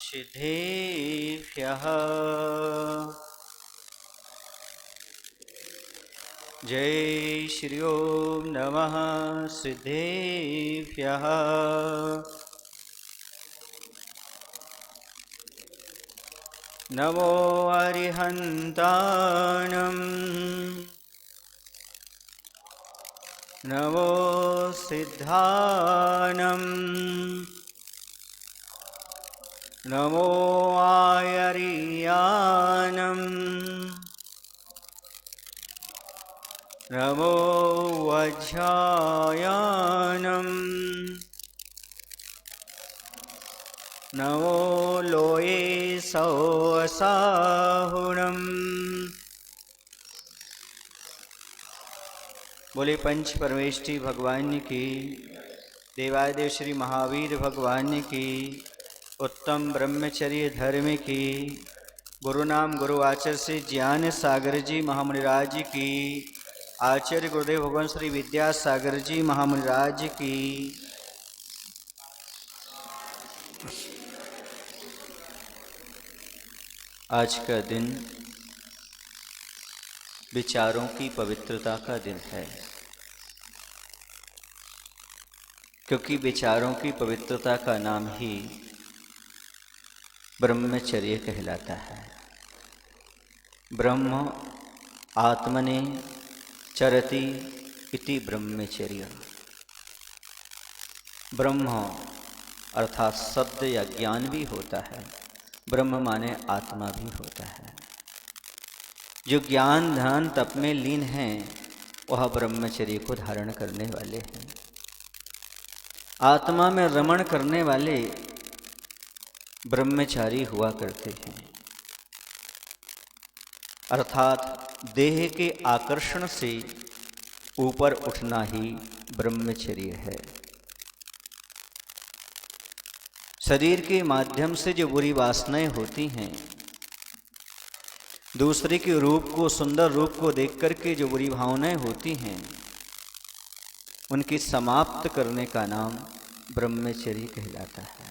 सिद्धेभ्यः जय श्री ओम नमः सिद्धेभ्यः। नमो अरिहन्ताणं नमो सिद्धानं नमो आयर्यानं नमो वज्रायानं नमो लोये सौसाहुणम्। बोले पंच परमेष्टि भगवान की, देवादेव श्री महावीर भगवान की, उत्तम ब्रह्मचर्य धर्म की, गुरु नाम गुरु आचार्य श्री ज्ञान सागर जी महामुनिराज की, आचार्य गुरुदेव भगवान श्री विद्यासागर जी महामुनिराज की। आज का दिन विचारों की पवित्रता का दिन है, क्योंकि विचारों की पवित्रता का नाम ही ब्रह्मचर्य कहलाता है। ब्रह्म आत्मने चरति इति ब्रह्मचर्य। ब्रह्म अर्थात शब्द या ज्ञान भी होता है, ब्रह्म माने आत्मा भी होता है। जो ज्ञान ध्यान तप में लीन हैं वह ब्रह्मचर्य को धारण करने वाले हैं। आत्मा में रमण करने वाले ब्रह्मचारी हुआ करते हैं, अर्थात देह के आकर्षण से ऊपर उठना ही ब्रह्मचर्य है। शरीर के माध्यम से जो बुरी वासनाएं होती हैं, दूसरे के रूप को, सुंदर रूप को देख करके जो बुरी भावनाएं होती हैं, उनकी समाप्त करने का नाम ब्रह्मचर्य कहलाता है।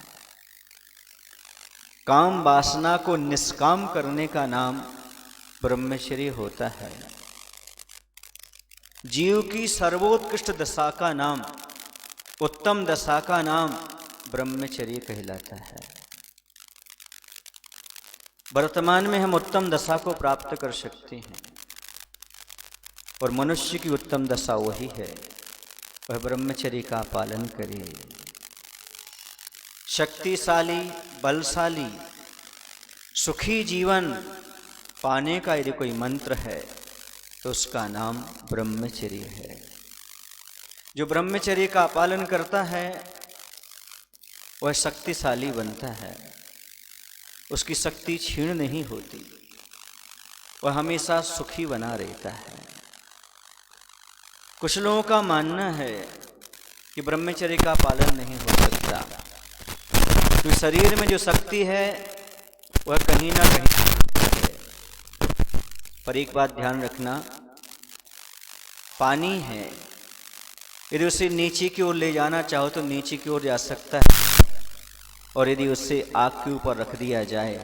काम वासना को निष्काम करने का नाम ब्रह्मचर्य होता है। जीव की सर्वोत्कृष्ट दशा का नाम, उत्तम दशा का नाम ब्रह्मचर्य कहलाता है। वर्तमान में हम उत्तम दशा को प्राप्त कर सकते हैं, और मनुष्य की उत्तम दशा वही है, वह ब्रह्मचर्य का पालन करे। शक्तिशाली, बलशाली, सुखी जीवन पाने का यदि कोई मंत्र है तो उसका नाम ब्रह्मचर्य है। जो ब्रह्मचर्य का पालन करता है वह शक्तिशाली बनता है, उसकी शक्ति क्षीण नहीं होती, वह हमेशा सुखी बना रहता है। कुछ लोगों का मानना है कि ब्रह्मचर्य का पालन नहीं हो सकता, तो शरीर में जो शक्ति है वह कहीं ना कहीं है। पर एक बात ध्यान रखना, पानी है, यदि उसे नीचे की ओर ले जाना चाहो तो नीचे की ओर जा सकता है, और यदि उससे आग के ऊपर रख दिया जाए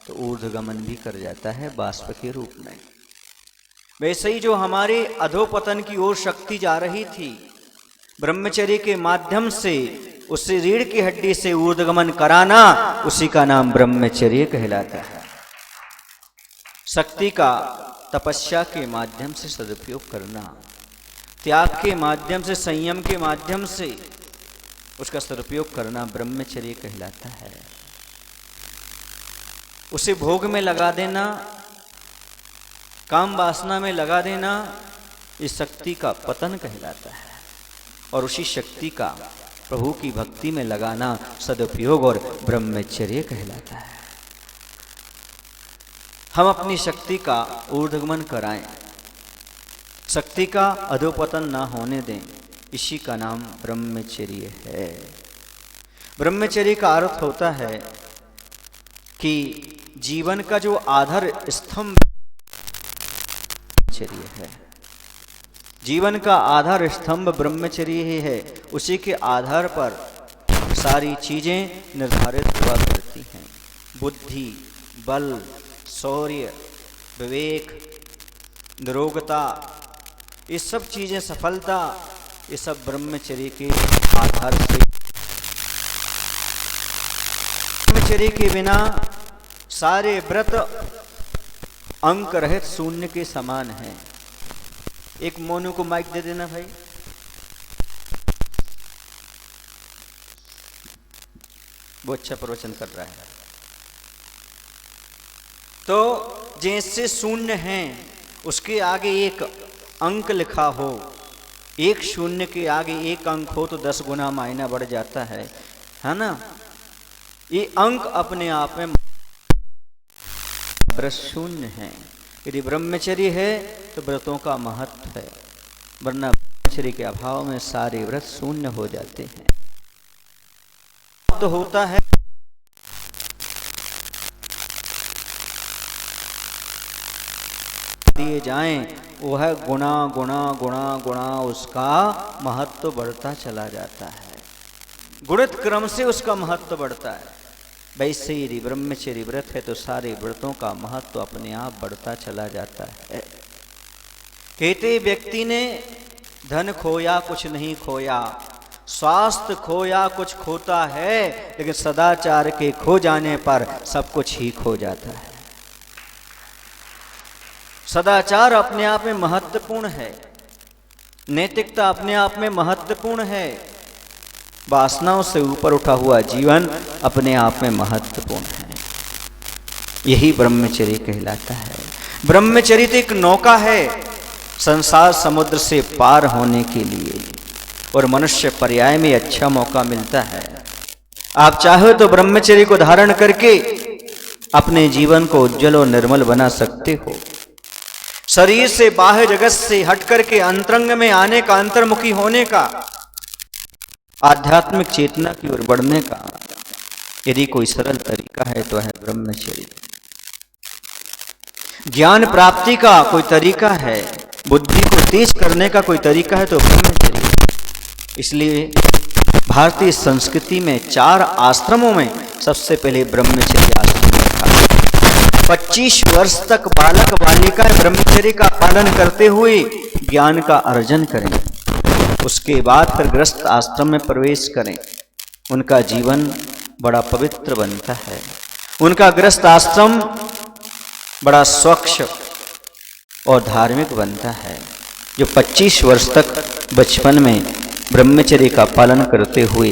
तो ऊर्ध्वगमन भी कर जाता है बाष्प के रूप में। वैसे ही जो हमारे अधोपतन की ओर शक्ति जा रही थी, ब्रह्मचर्य के माध्यम से उससे रीढ़ की हड्डी से ऊर्ध्वगमन कराना, उसी का नाम ब्रह्मचर्य कहलाता है। शक्ति का तपस्या के माध्यम से सदुपयोग करना, त्याग के माध्यम से, संयम के माध्यम से उसका सदुपयोग करना ब्रह्मचर्य कहलाता है। उसे भोग में लगा देना, काम वासना में लगा देना, इस शक्ति का पतन कहलाता है, और उसी शक्ति का प्रभु की भक्ति में लगाना सदुपयोग और ब्रह्मचर्य कहलाता है। हम अपनी शक्ति का ऊर्ध्वगमन कराएं, शक्ति का अधोपतन ना होने दें, इसी का नाम ब्रह्मचर्य है। ब्रह्मचर्य का अर्थ होता है कि जीवन का जो आधार स्तंभ ब्रह्मचर्य है। जीवन का आधार स्तंभ ब्रह्मचर्य ही है, उसी के आधार पर सारी चीजें निर्धारित हुआ करती हैं। बुद्धि, बल, शौर्य, विवेक, निरोगता, ये सब चीजें, सफलता, ये सब ब्रह्मचर्य के आधार से। ब्रह्मचर्य के बिना सारे व्रत अंक रहित शून्य के समान है। एक मोनू को माइक दे देना भाई। वो अच्छा प्रवचन कर रहा है। तो जैसे शून्य है उसके आगे एक अंक लिखा हो, एक शून्य के आगे एक अंक हो तो 10 गुना मायना बढ़ जाता है ना। ये अंक अपने आप में व्रत शून्य है। यदि ब्रह्मचर्य है तो व्रतों का महत्व है, वरना ब्रह्मचर्य के अभाव में सारे व्रत शून्य हो जाते हैं। तो होता है दिए जाएं, वो है गुणा गुणा गुणा गुणा, उसका महत्व बढ़ता चला जाता है। गुणित क्रम से उसका महत्व बढ़ता है। वैसे यदि ब्रह्मचर्य व्रत है तो सारे व्रतों का महत्व अपने आप बढ़ता चला जाता है। कहते व्यक्ति ने धन खोया कुछ नहीं खोया, स्वास्थ्य खोया कुछ खोता है, लेकिन सदाचार के खो जाने पर सब कुछ ही खो जाता है। सदाचार अपने आप में महत्वपूर्ण है, नैतिकता अपने आप में महत्वपूर्ण है, वासनाओं से ऊपर उठा हुआ जीवन अपने आप में महत्वपूर्ण है। यही ब्रह्मचर्य कहलाता है। ब्रह्मचर्य तो एक नौका है संसार समुद्र से पार होने के लिए, और मनुष्य पर्याय में अच्छा मौका मिलता है। आप चाहो तो ब्रह्मचर्य को धारण करके अपने जीवन को उज्जवल और निर्मल बना सकते हो। शरीर से बाह्य जगत से हट करके अंतरंग में आने का, अंतर्मुखी होने का, आध्यात्मिक चेतना की ओर बढ़ने का यदि कोई सरल तरीका है तो है ब्रह्मचर्य। ज्ञान प्राप्ति का कोई तरीका है, बुद्धि को तेज करने का कोई तरीका है तो ब्रह्मचर्य। इसलिए भारतीय संस्कृति में 4 आश्रमों में सबसे पहले ब्रह्मचर्य आश्रम रखा। 25 वर्ष तक बालक बालिका ब्रह्मचर्य का पालन करते हुए ज्ञान का अर्जन करें, उसके बाद फिर गृहस्थ आश्रम में प्रवेश करें। उनका जीवन बड़ा पवित्र बनता है, उनका गृहस्थ आश्रम बड़ा स्वच्छ और धार्मिक बनता है। जो 25 वर्ष तक बचपन में ब्रह्मचर्य का पालन करते हुए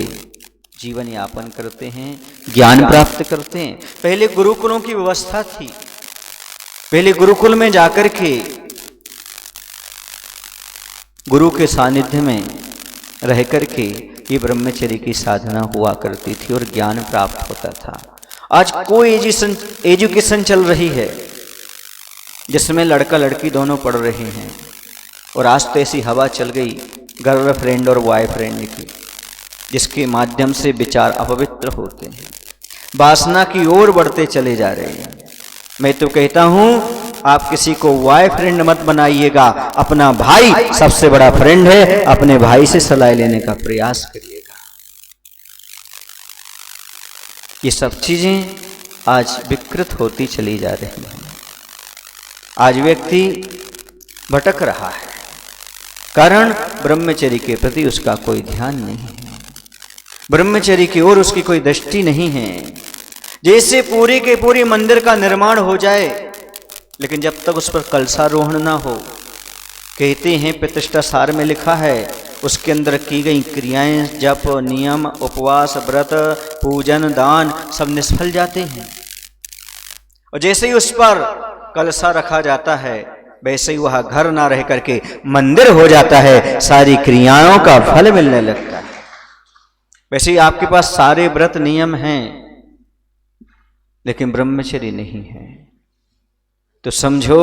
जीवन यापन करते हैं, ज्ञान प्राप्त करते हैं। पहले गुरुकुलों की व्यवस्था थी, पहले गुरुकुल में जाकर के गुरु के सानिध्य में रह करके ये ब्रह्मचर्य की साधना हुआ करती थी और ज्ञान प्राप्त होता था। आज कोई एजुकेशन चल रही है जिसमें लड़का लड़की दोनों पढ़ रहे हैं, और आज तो ऐसी हवा चल गई गर्लफ्रेंड और बॉयफ्रेंड की, जिसके माध्यम से विचार अपवित्र होते हैं, वासना की ओर बढ़ते चले जा रहे हैं। मैं तो कहता हूं आप किसी को बॉयफ्रेंड मत बनाइएगा, अपना भाई सबसे बड़ा फ्रेंड है, अपने भाई से सलाह लेने का प्रयास करिएगा। ये सब चीजें आज विकृत होती चली जा रही हैं। आज व्यक्ति भटक रहा है, कारण ब्रह्मचर्य के प्रति उसका कोई ध्यान नहीं है, ब्रह्मचर्य की ओर उसकी कोई दृष्टि नहीं है। जैसे पूरी के पूरी मंदिर का निर्माण हो जाए, लेकिन जब तक उस पर कलशारोहण ना हो, कहते हैं प्रतिष्ठा सार में लिखा है, उसके अंदर की गई क्रियाएं, जप, नियम, उपवास, व्रत, पूजन, दान सब निष्फल जाते हैं। और जैसे ही उस पर कलशा रखा जाता है, वैसे ही वह घर ना रह करके मंदिर हो जाता है, सारी क्रियाओं का फल मिलने लगता है। वैसे ही आपके पास सारे व्रत नियम हैं, लेकिन ब्रह्मचर्य नहीं है, तो समझो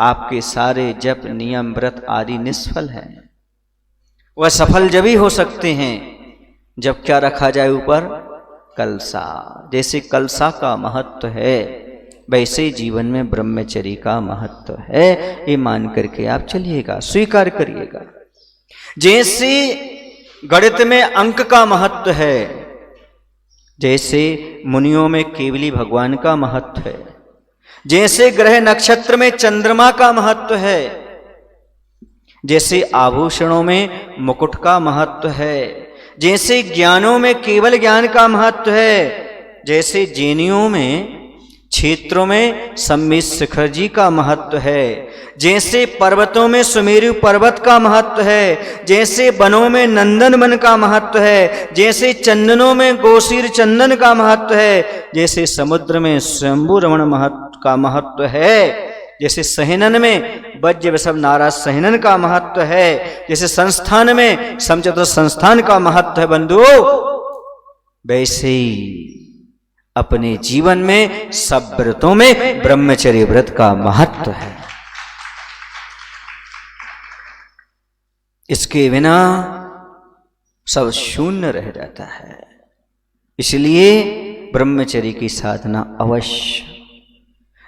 आपके सारे जप, नियम, व्रत आदि निष्फल हैं। वह सफल जब ही हो सकते हैं जब क्या रखा जाए ऊपर? कलशा। जैसे कलशा का महत्व है, वैसे ही जीवन में ब्रह्मचर्य का महत्व है। ये मान करके आप चलिएगा, स्वीकार करिएगा। जैसे गणित में अंक का महत्व है, जैसे मुनियों में केवली भगवान का महत्व है, जैसे ग्रह नक्षत्र में चंद्रमा का महत्व है, जैसे आभूषणों में मुकुट का महत्व है, जैसे ज्ञानों में केवल ज्ञान का महत्व है, जैसे जैनियों में क्षेत्रों में सम्मित शिखर जी का महत्व है, जैसे पर्वतों में सुमेरु पर्वत का महत्व है, जैसे वनों में नंदन वन का महत्व है, जैसे चंदनों में गोशीर चंदन का महत्व है, जैसे समुद्र में स्वयंभू रमण महत्व का महत्व है, जैसे सहनन में वज्र वृषभ नाराज सहनन का महत्व है, जैसे संस्थान में समचतुर संस्थान का महत्व है बंधु, वैसे ही अपने जीवन में सब व्रतों में ब्रह्मचर्य व्रत का महत्व है। इसके बिना सब शून्य रह जाता है। इसलिए ब्रह्मचर्य की साधना अवश्य।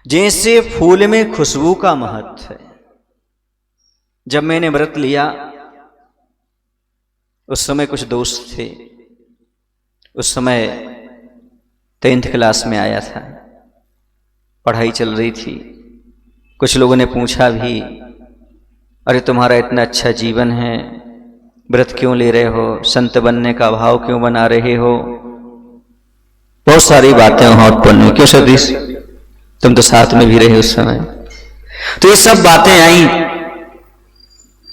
जैसे फूल में खुशबू का महत्व है। जब मैंने व्रत लिया उस समय कुछ दोस्त थे, उस समय 10th क्लास में आया था, पढ़ाई चल रही थी। कुछ लोगों ने पूछा भी, अरे तुम्हारा इतना अच्छा जीवन है, व्रत क्यों ले रहे हो, संत बनने का भाव क्यों बना रहे हो, बहुत सारी बातें वहां उत्पन्न हुई। क्यों सतीश, तुम तो साथ में भी रहे उस समय। तो ये सब बातें आई,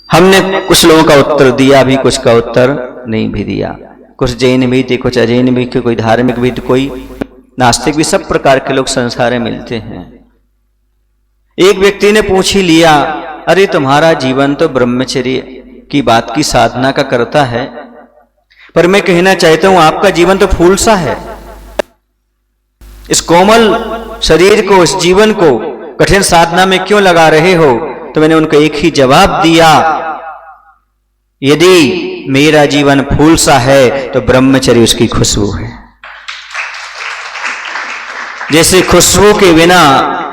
हमने कुछ लोगों का उत्तर दिया भी, कुछ का उत्तर नहीं भी दिया। कुछ जैन भी थे, कुछ अजैन भी थे, कोई धार्मिक भी, कोई नास्तिक भी, सब प्रकार के लोग संसार में मिलते हैं। एक व्यक्ति ने पूछ ही लिया, अरे तुम्हारा जीवन तो ब्रह्मचर्य की बात की साधना का करता है, पर मैं कहना चाहता हूं आपका जीवन तो फूल सा है। इस कोमल शरीर को, इस जीवन को कठिन साधना में क्यों लगा रहे हो? तो मैंने उनको एक ही जवाब दिया, यदि मेरा जीवन फूल सा है तो ब्रह्मचर्य उसकी खुशबू है। जैसे खुशबू के बिना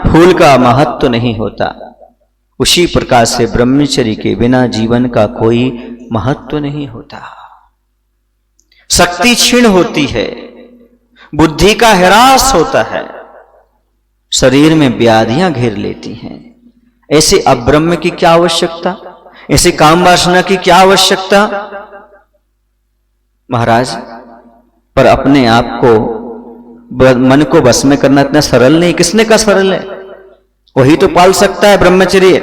फूल का महत्व नहीं होता, उसी प्रकार से ब्रह्मचर्य के बिना जीवन का कोई महत्व नहीं होता। शक्ति क्षीण होती है, बुद्धि का ह्रास होता है, शरीर में व्याधियां घेर लेती हैं। ऐसे अब्रह्म की क्या आवश्यकता, ऐसे काम वासना की क्या आवश्यकता? महाराज, पर अपने आप को, मन को बस में करना इतना सरल नहीं। किसने कहा सरल है? वही तो पाल सकता है ब्रह्मचर्य,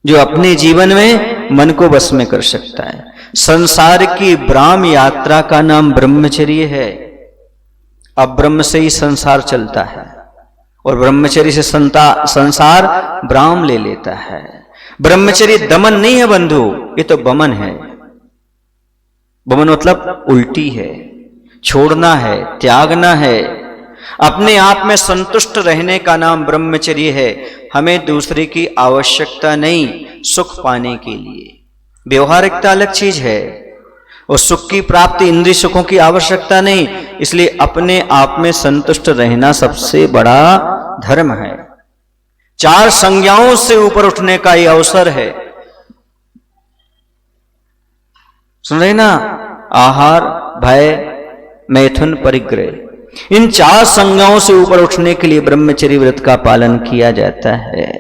जो अपने जीवन में मन को बस में कर सकता है। संसार की ब्राह्म यात्रा का नाम ब्रह्मचर्य है। अब ब्रह्म से ही संसार चलता है और ब्रह्मचर्य से संसार ब्राह्म ले लेता है। ब्रह्मचर्य दमन नहीं है बंधु, ये तो बमन है। बमन मतलब उल्टी है, छोड़ना है, त्यागना है। अपने आप में संतुष्ट रहने का नाम ब्रह्मचर्य है। हमें दूसरे की आवश्यकता नहीं, सुख पाने के लिए। व्यवहारिकता अलग चीज है, और सुख की प्राप्ति इंद्रिय सुखों की आवश्यकता नहीं। इसलिए अपने आप में संतुष्ट रहना सबसे बड़ा धर्म है। 4 संज्ञाओं से ऊपर उठने का यह अवसर है। सुन रहे ना? आहार, भय, मैथुन, परिग्रह। इन 4 संज्ञाओं से ऊपर उठने के लिए ब्रह्मचर्य व्रत का पालन किया जाता है।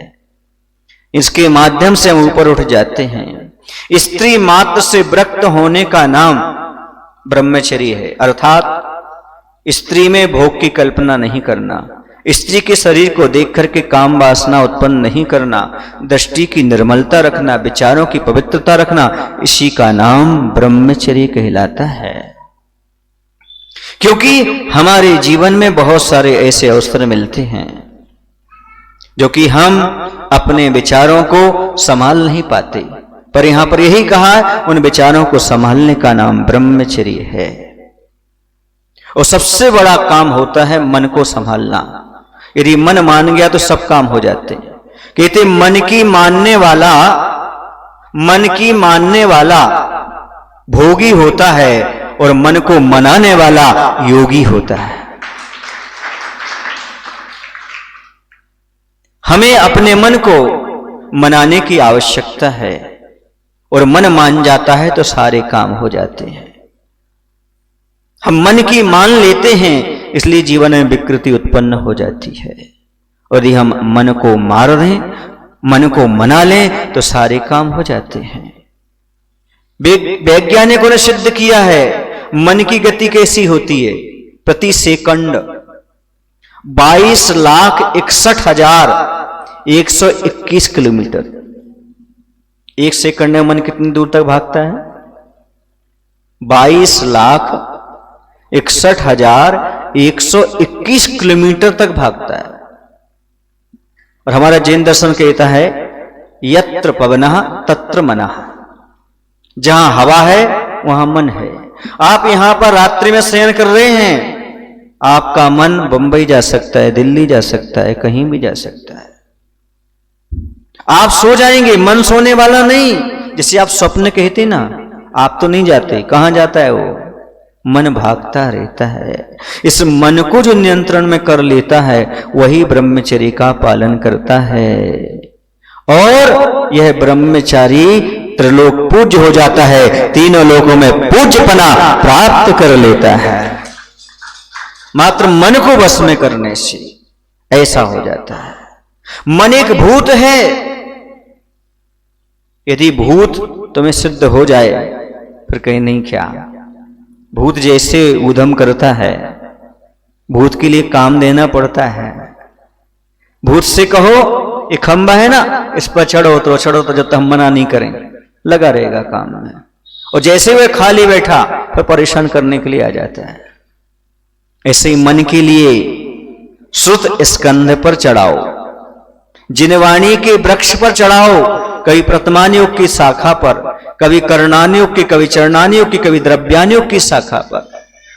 इसके माध्यम से हम ऊपर उठ जाते हैं। स्त्री मात्र से विरक्त होने का नाम ब्रह्मचर्य है, अर्थात स्त्री में भोग की कल्पना नहीं करना, स्त्री के शरीर को देख करके काम वासना उत्पन्न नहीं करना, दृष्टि की निर्मलता रखना, विचारों की पवित्रता रखना, इसी का नाम ब्रह्मचर्य कहलाता है। क्योंकि हमारे जीवन में बहुत सारे ऐसे अवसर मिलते हैं जो कि हम अपने विचारों को संभाल नहीं पाते, पर यहां पर यही कहा है, उन विचारों को संभालने का नाम ब्रह्मचर्य है। और सबसे बड़ा काम होता है मन को संभालना। यदि मन मान गया तो सब काम हो जाते हैं। कहते मन की मानने वाला भोगी होता है और मन को मनाने वाला योगी होता है। हमें अपने मन को मनाने की आवश्यकता है, और मन मान जाता है तो सारे काम हो जाते हैं। हम मन की मान लेते हैं, इसलिए जीवन में विकृति उत्पन्न हो जाती है। और यदि हम मन को मार दें, मन को मना लें, तो सारे काम हो जाते हैं। वैज्ञानिकों ने सिद्ध किया है मन की गति कैसी होती है। प्रति सेकंड 22,61,121 किलोमीटर। एक सेकंड में मन कितनी दूर तक भागता है? 22,61,121 किलोमीटर तक भागता है। और हमारा जैन दर्शन कहता है यत्र पवनः तत्र मनः। जहां हवा है वहां मन है। आप यहां पर रात्रि में शयन कर रहे हैं, आपका मन बंबई जा सकता है, दिल्ली जा सकता है, कहीं भी जा सकता है। आप सो जाएंगे, मन सोने वाला नहीं। जिसे आप स्वप्न कहते ना, आप तो नहीं जाते। कहां जाता है वो? मन भागता रहता है। इस मन को जो नियंत्रण में कर लेता है वही ब्रह्मचर्य का पालन करता है, और यह ब्रह्मचारी त्रिलोक पूज्य हो जाता है, तीनों लोकों में पूज्यपना प्राप्त कर लेता है। मात्र मन को वश में करने से ऐसा हो जाता है। मन एक भूत है। यदि भूत तुम्हें सिद्ध हो जाए फिर कहीं नहीं, क्या भूत जैसे उधम करता है, भूत के लिए काम देना पड़ता है। भूत से कहो ये खंबा है ना, इस पर चढ़ो तो जब तक हम मना नहीं करें, लगा रहेगा काम में। और जैसे वह खाली बैठा फिर परेशान करने के लिए आ जाता है। ऐसे ही मन के लिए श्रुत स्कंध पर चढ़ाओ, जिनवाणी के वृक्ष पर चढ़ाओ, कभी प्रतमानयोग की शाखा पर, कभी कर्णानयोग की, कभी चरणानयोग की, कभी द्रव्यानयोग की शाखा पर।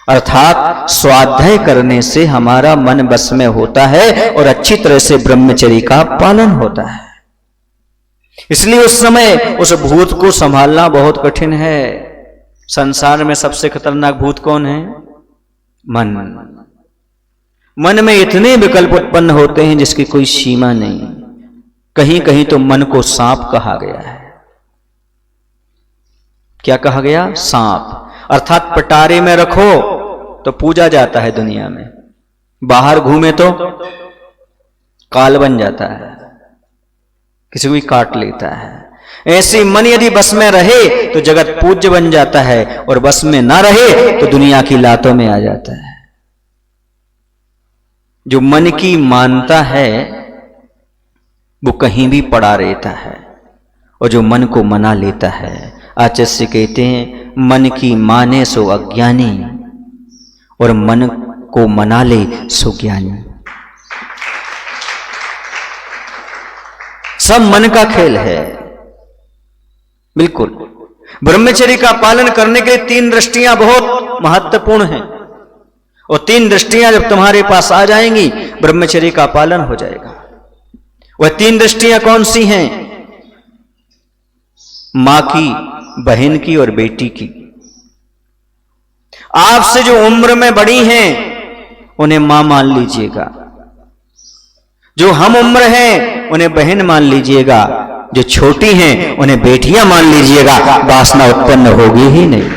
अर्थात स्वाध्याय करने से हमारा मन बस में होता है और अच्छी तरह से ब्रह्मचर्य का पालन होता है। इसलिए उस समय उस भूत को संभालना बहुत कठिन है। संसार में सबसे खतरनाक भूत कौन है? मन। मन में इतने विकल्प उत्पन्न होते हैं जिसकी कोई सीमा नहीं। कहीं कहीं तो मन को सांप कहा गया है। क्या कहा गया? सांप। अर्थात पटारे में रखो तो पूजा जाता है दुनिया में, बाहर घूमे तो काल बन जाता है, किसी को काट लेता है। ऐसे मन यदि बस में रहे तो जगत पूज्य बन जाता है, और बस में ना रहे तो दुनिया की लातों में आ जाता है। जो मन की मानता है वो कहीं भी पड़ा रहता है, और जो मन को मना लेता है, आचार्य कहते हैं मन की माने सो अज्ञानी, और मन को मना ले सो ज्ञानी। सब मन का खेल है। बिल्कुल। ब्रह्मचर्य का पालन करने के लिए 3 दृष्टियां बहुत महत्वपूर्ण हैं, और 3 दृष्टियां जब तुम्हारे पास आ जाएंगी ब्रह्मचर्य का पालन हो जाएगा। वह 3 दृष्टियां कौन सी हैं? मां की, बहन की और बेटी की। आपसे जो उम्र में बड़ी हैं उन्हें मां मान लीजिएगा, जो हम उम्र हैं उन्हें बहन मान लीजिएगा, जो छोटी हैं उन्हें बेटियां मान लीजिएगा। वासना उत्पन्न होगी ही नहीं।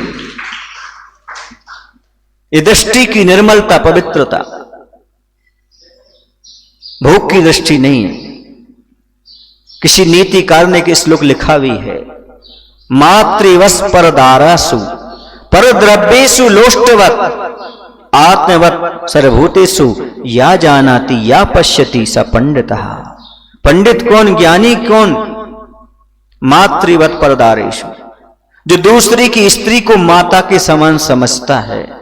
ये दृष्टि की निर्मलता, पवित्रता, भोग की दृष्टि नहीं है। किसी नीतिकार ने कि श्लोक लिखा भी है, मातृवस् परदारासु परद्रव्येषु लोष्टवत् आत्मवत् सर्वभूतेषु या जानाति या पश्यति स पंडितः। पंडित कौन? ज्ञानी कौन? मातृवत् परदारेषु, जो दूसरी की स्त्री को माता के समान समझता है,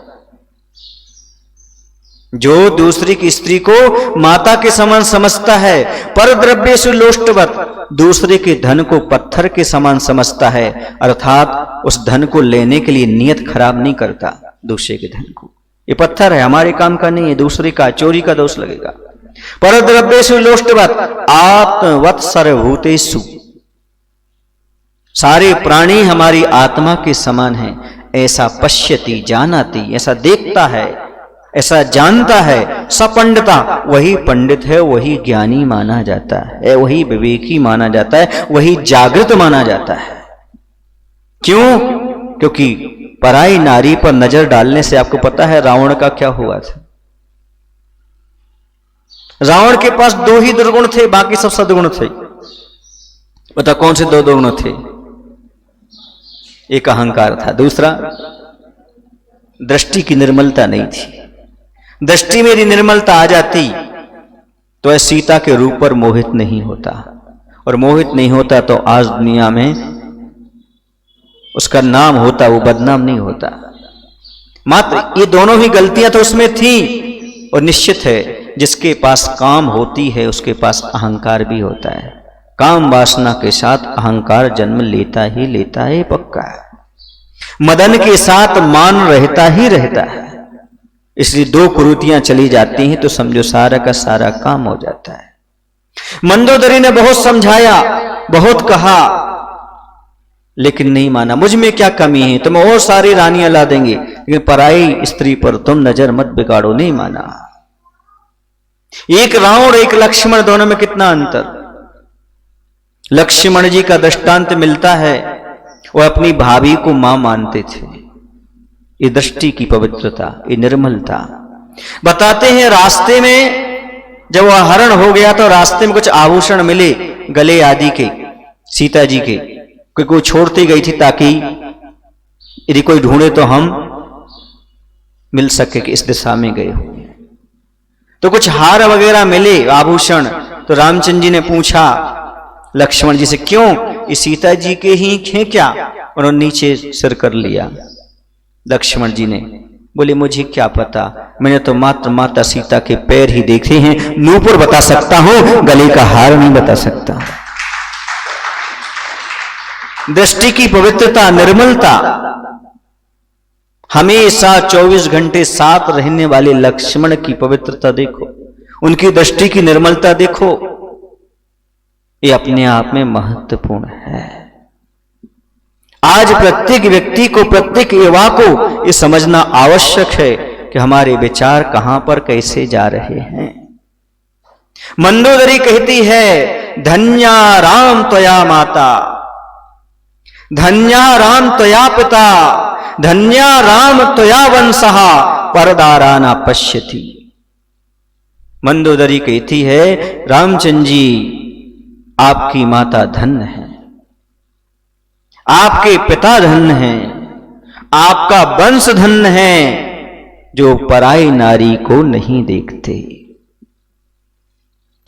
जो दूसरी की स्त्री को माता के समान समझता है। परद्रव्येषु लोष्टवत्, दूसरे के धन को पत्थर के समान समझता है, अर्थात उस धन को लेने के लिए नियत खराब नहीं करता। दूसरे के धन को, ये पत्थर है, हमारे काम का नहीं है, दूसरे का, चोरी का दोष लगेगा। परद्रव्येषु लोष्टवत् आत्मवत् सर्वभूतेषु, सारे प्राणी हमारी आत्मा के समान हैं, ऐसा पश्यति जानाति, ऐसा देखता है, ऐसा जानता है। सपंडिता, वही पंडित है, वही ज्ञानी माना जाता है, वही विवेकी माना जाता है, वही जागृत माना जाता है। क्यों? क्योंकि पराई नारी पर नजर डालने से आपको पता है रावण का क्या हुआ था? रावण के पास 2 ही दुर्गुण थे, बाकी सब सद्गुण थे। बता कौन से 2 दुर्गुण थे? एक अहंकार था, दूसरा दृष्टि की निर्मलता नहीं थी। दृष्टि में यदि निर्मलता आ जाती तो वह सीता के रूप पर मोहित नहीं होता, और मोहित नहीं होता तो आज दुनिया में उसका नाम होता, वो बदनाम नहीं होता। मात्र ये दोनों ही गलतियां तो उसमें थी, और निश्चित है जिसके पास काम होती है उसके पास अहंकार भी होता है। काम वासना के साथ अहंकार जन्म लेता ही लेता है, पक्का है। मदन के साथ मान रहता ही रहता है। इसलिए 2 कुरीतियां चली जाती हैं तो समझो सारा का सारा काम हो जाता है। मंदोदरी ने बहुत समझाया, बहुत कहा, लेकिन नहीं माना। मुझ में क्या कमी है, तुम और सारी रानियां ला देंगे, लेकिन पराई स्त्री पर तुम नजर मत बिगाड़ो। नहीं माना। एक रावण एक लक्ष्मण, दोनों में कितना अंतर। लक्ष्मण जी का दृष्टांत मिलता है, वो अपनी भाभी को मां मानते थे। ये दृष्टि की पवित्रता, ये निर्मलता। बताते हैं रास्ते में जब वह हरण हो गया तो रास्ते में कुछ आभूषण मिले गले आदि के सीता जी के, क्योंकि वो छोड़ती गई थी ताकि यदि कोई ढूंढे तो हम मिल सके कि इस दिशा में गए हो। तो कुछ हार वगैरह मिले, आभूषण। तो रामचंद्र जी ने पूछा लक्ष्मण जी से, क्यों, ये सीता जी के ही हैं क्या? उन्होंने नीचे सिर कर लिया। लक्ष्मण जी ने बोले, मुझे क्या पता, मैंने तो मात्र माता सीता के पैर ही देखे हैं, नूपुर बता सकता हूं, गले का हार नहीं बता सकता। दृष्टि की पवित्रता, निर्मलता। हमेशा 24 घंटे साथ रहने वाले लक्ष्मण की पवित्रता देखो, उनकी दृष्टि की निर्मलता देखो, ये अपने आप में महत्वपूर्ण है। आज प्रत्येक व्यक्ति को, प्रत्येक युवा को ये समझना आवश्यक है कि हमारे विचार कहां पर कैसे जा रहे हैं। मंदोदरी कहती है, धन्या राम त्वया माता, धन्या राम त्वया पिता, धन्या राम त्वया वंशः, परदारा न पश्यति। मंदोदरी कहती है, रामचंद्र जी आपकी माता धन्य है, आपके पिता धन्य हैं, आपका वंश धन्य है, जो पराई नारी को नहीं देखते,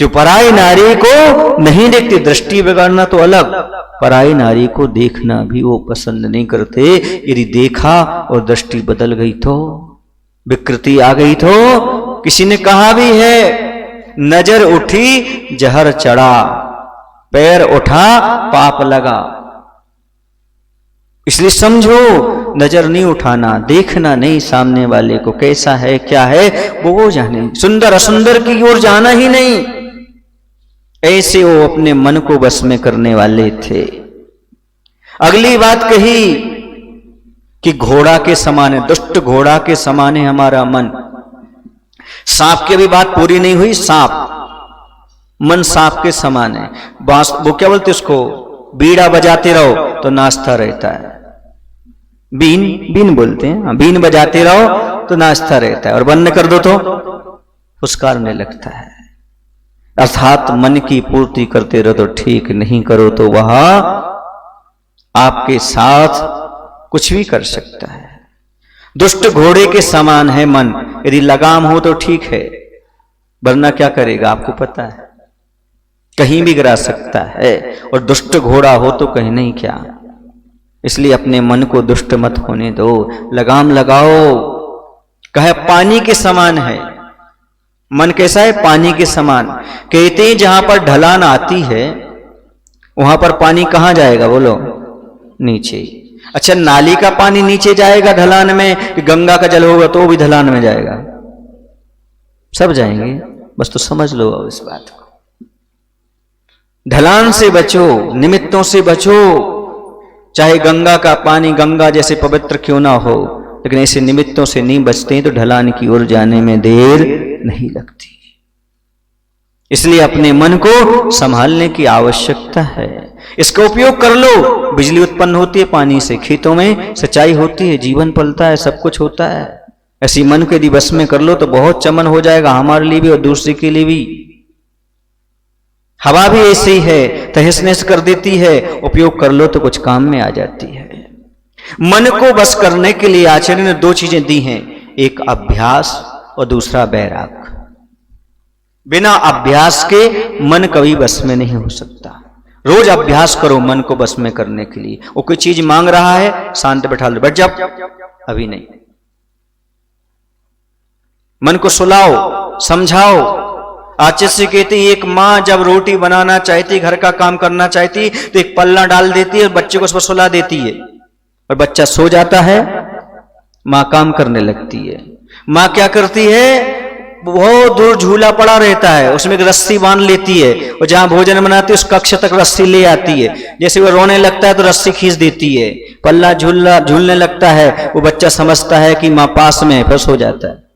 जो पराई नारी को नहीं देखते। दृष्टि बिगाड़ना तो अलग, पराई नारी को देखना भी वो पसंद नहीं करते। यदि देखा और दृष्टि बदल गई तो, विकृति आ गई तो, किसी ने कहा भी है, नजर उठी जहर चढ़ा, पैर उठा पाप लगा। इसलिए समझो, नजर नहीं उठाना, देखना नहीं सामने वाले को कैसा है क्या है, वो जाने, सुंदर असुंदर की ओर जाना ही नहीं। ऐसे वो अपने मन को बस में करने वाले थे। अगली बात कही कि घोड़ा के समान है, दुष्ट घोड़ा के समान है हमारा मन। सांप की भी बात पूरी नहीं हुई, सांप, मन सांप के समान है। बांस, वो क्या बोलते उसको, बीड़ा बजाते रहो तो नाचता रहता है। बीन, बीन बोलते हैं, बीन बजाते रहो तो नाचता रहता है, और बंद कर दो तो फुसकारने लगता है। अर्थात मन की पूर्ति करते रहो तो ठीक, नहीं करो तो वह आपके साथ कुछ भी कर सकता है। दुष्ट घोड़े के समान है मन, यदि लगाम हो तो ठीक है, वरना क्या करेगा आपको पता है, कहीं भी गिरा सकता है। और दुष्ट घोड़ा हो तो कहीं नहीं क्या। इसलिए अपने मन को दुष्ट मत होने दो, लगाम लगाओ। कहे पानी के समान है मन। कैसा है? पानी के समान। कहते हैं जहां पर ढलान आती है वहां पर पानी कहां जाएगा बोलो? नीचे। अच्छा, नाली का पानी नीचे जाएगा ढलान में, कि गंगा का जल होगा तो भी ढलान में जाएगा? सब जाएंगे, बस तो समझ लो इस बात को। ढलान से बचो, निमित्तों से बचो। चाहे गंगा का पानी गंगा जैसे पवित्र क्यों ना हो, लेकिन ऐसे निमित्तों से नहीं बचते तो ढलान की ओर जाने में देर नहीं लगती। इसलिए अपने मन को संभालने की आवश्यकता है। इसका उपयोग कर लो। बिजली उत्पन्न होती है पानी से, खेतों में सिंचाई होती है, जीवन पलता है, सब कुछ होता है। ऐसी मन को यदि बस में कर लो तो बहुत चमन हो जाएगा हमारे लिए भी और दूसरे के लिए भी। हवा भी ऐसी ही है, तहस नहस कर देती है, उपयोग कर लो तो कुछ काम में आ जाती है। मन को बस करने के लिए आचार्य ने दो चीजें दी हैं, एक अभ्यास और दूसरा वैराग। बिना अभ्यास के मन कभी बस में नहीं हो सकता। रोज अभ्यास करो मन को बस में करने के लिए। वो कोई चीज मांग रहा है, शांत बैठा लो, बैठ जाओ, अभी नहीं। मन को सुलाओ, समझाओ। आचार्य से कहते एक माँ जब रोटी बनाना चाहती, घर का काम करना चाहती, तो एक पल्ला डाल देती है और बच्चे को उस पर सुला देती है और बच्चा सो जाता है। माँ काम करने लगती है। माँ क्या करती है, बहुत दूर झूला पड़ा रहता है, उसमें एक रस्सी बांध लेती है और जहां भोजन बनाती है उस कक्ष तक रस्सी ले आती है। जैसे वो रोने लगता है तो रस्सी खींच देती है, पल्ला झूलने लगता है, वो बच्चा समझता है कि माँ पास में है, फिर सो जाता है।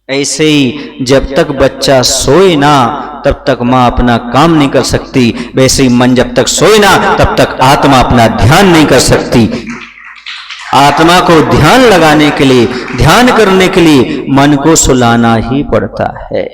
ऐसे ही जब तक बच्चा सोए ना तब तक माँ अपना काम नहीं कर सकती, वैसे ही मन जब तक सोए ना तब तक आत्मा अपना ध्यान नहीं कर सकती। आत्मा को ध्यान लगाने के लिए, ध्यान करने के लिए मन को सुलाना ही पड़ता है।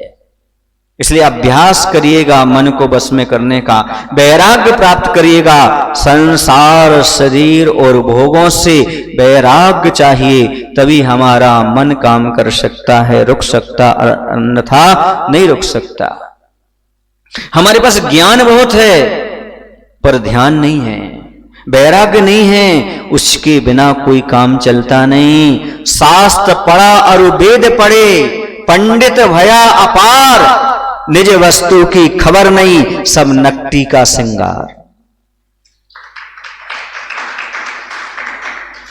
इसलिए अभ्यास करिएगा मन को बस में करने का, वैराग्य प्राप्त करिएगा। संसार, शरीर और भोगों से वैराग्य चाहिए, तभी हमारा मन काम कर सकता है, रुक सकता, अन्यथा नहीं रुक सकता। हमारे पास ज्ञान बहुत है पर ध्यान नहीं है, वैराग्य नहीं है, उसके बिना कोई काम चलता नहीं। शास्त्र पढ़ा और वेद पढ़े, पंडित भया अपार, निज वस्तु की खबर नहीं, सब नकटी का श्रृंगार।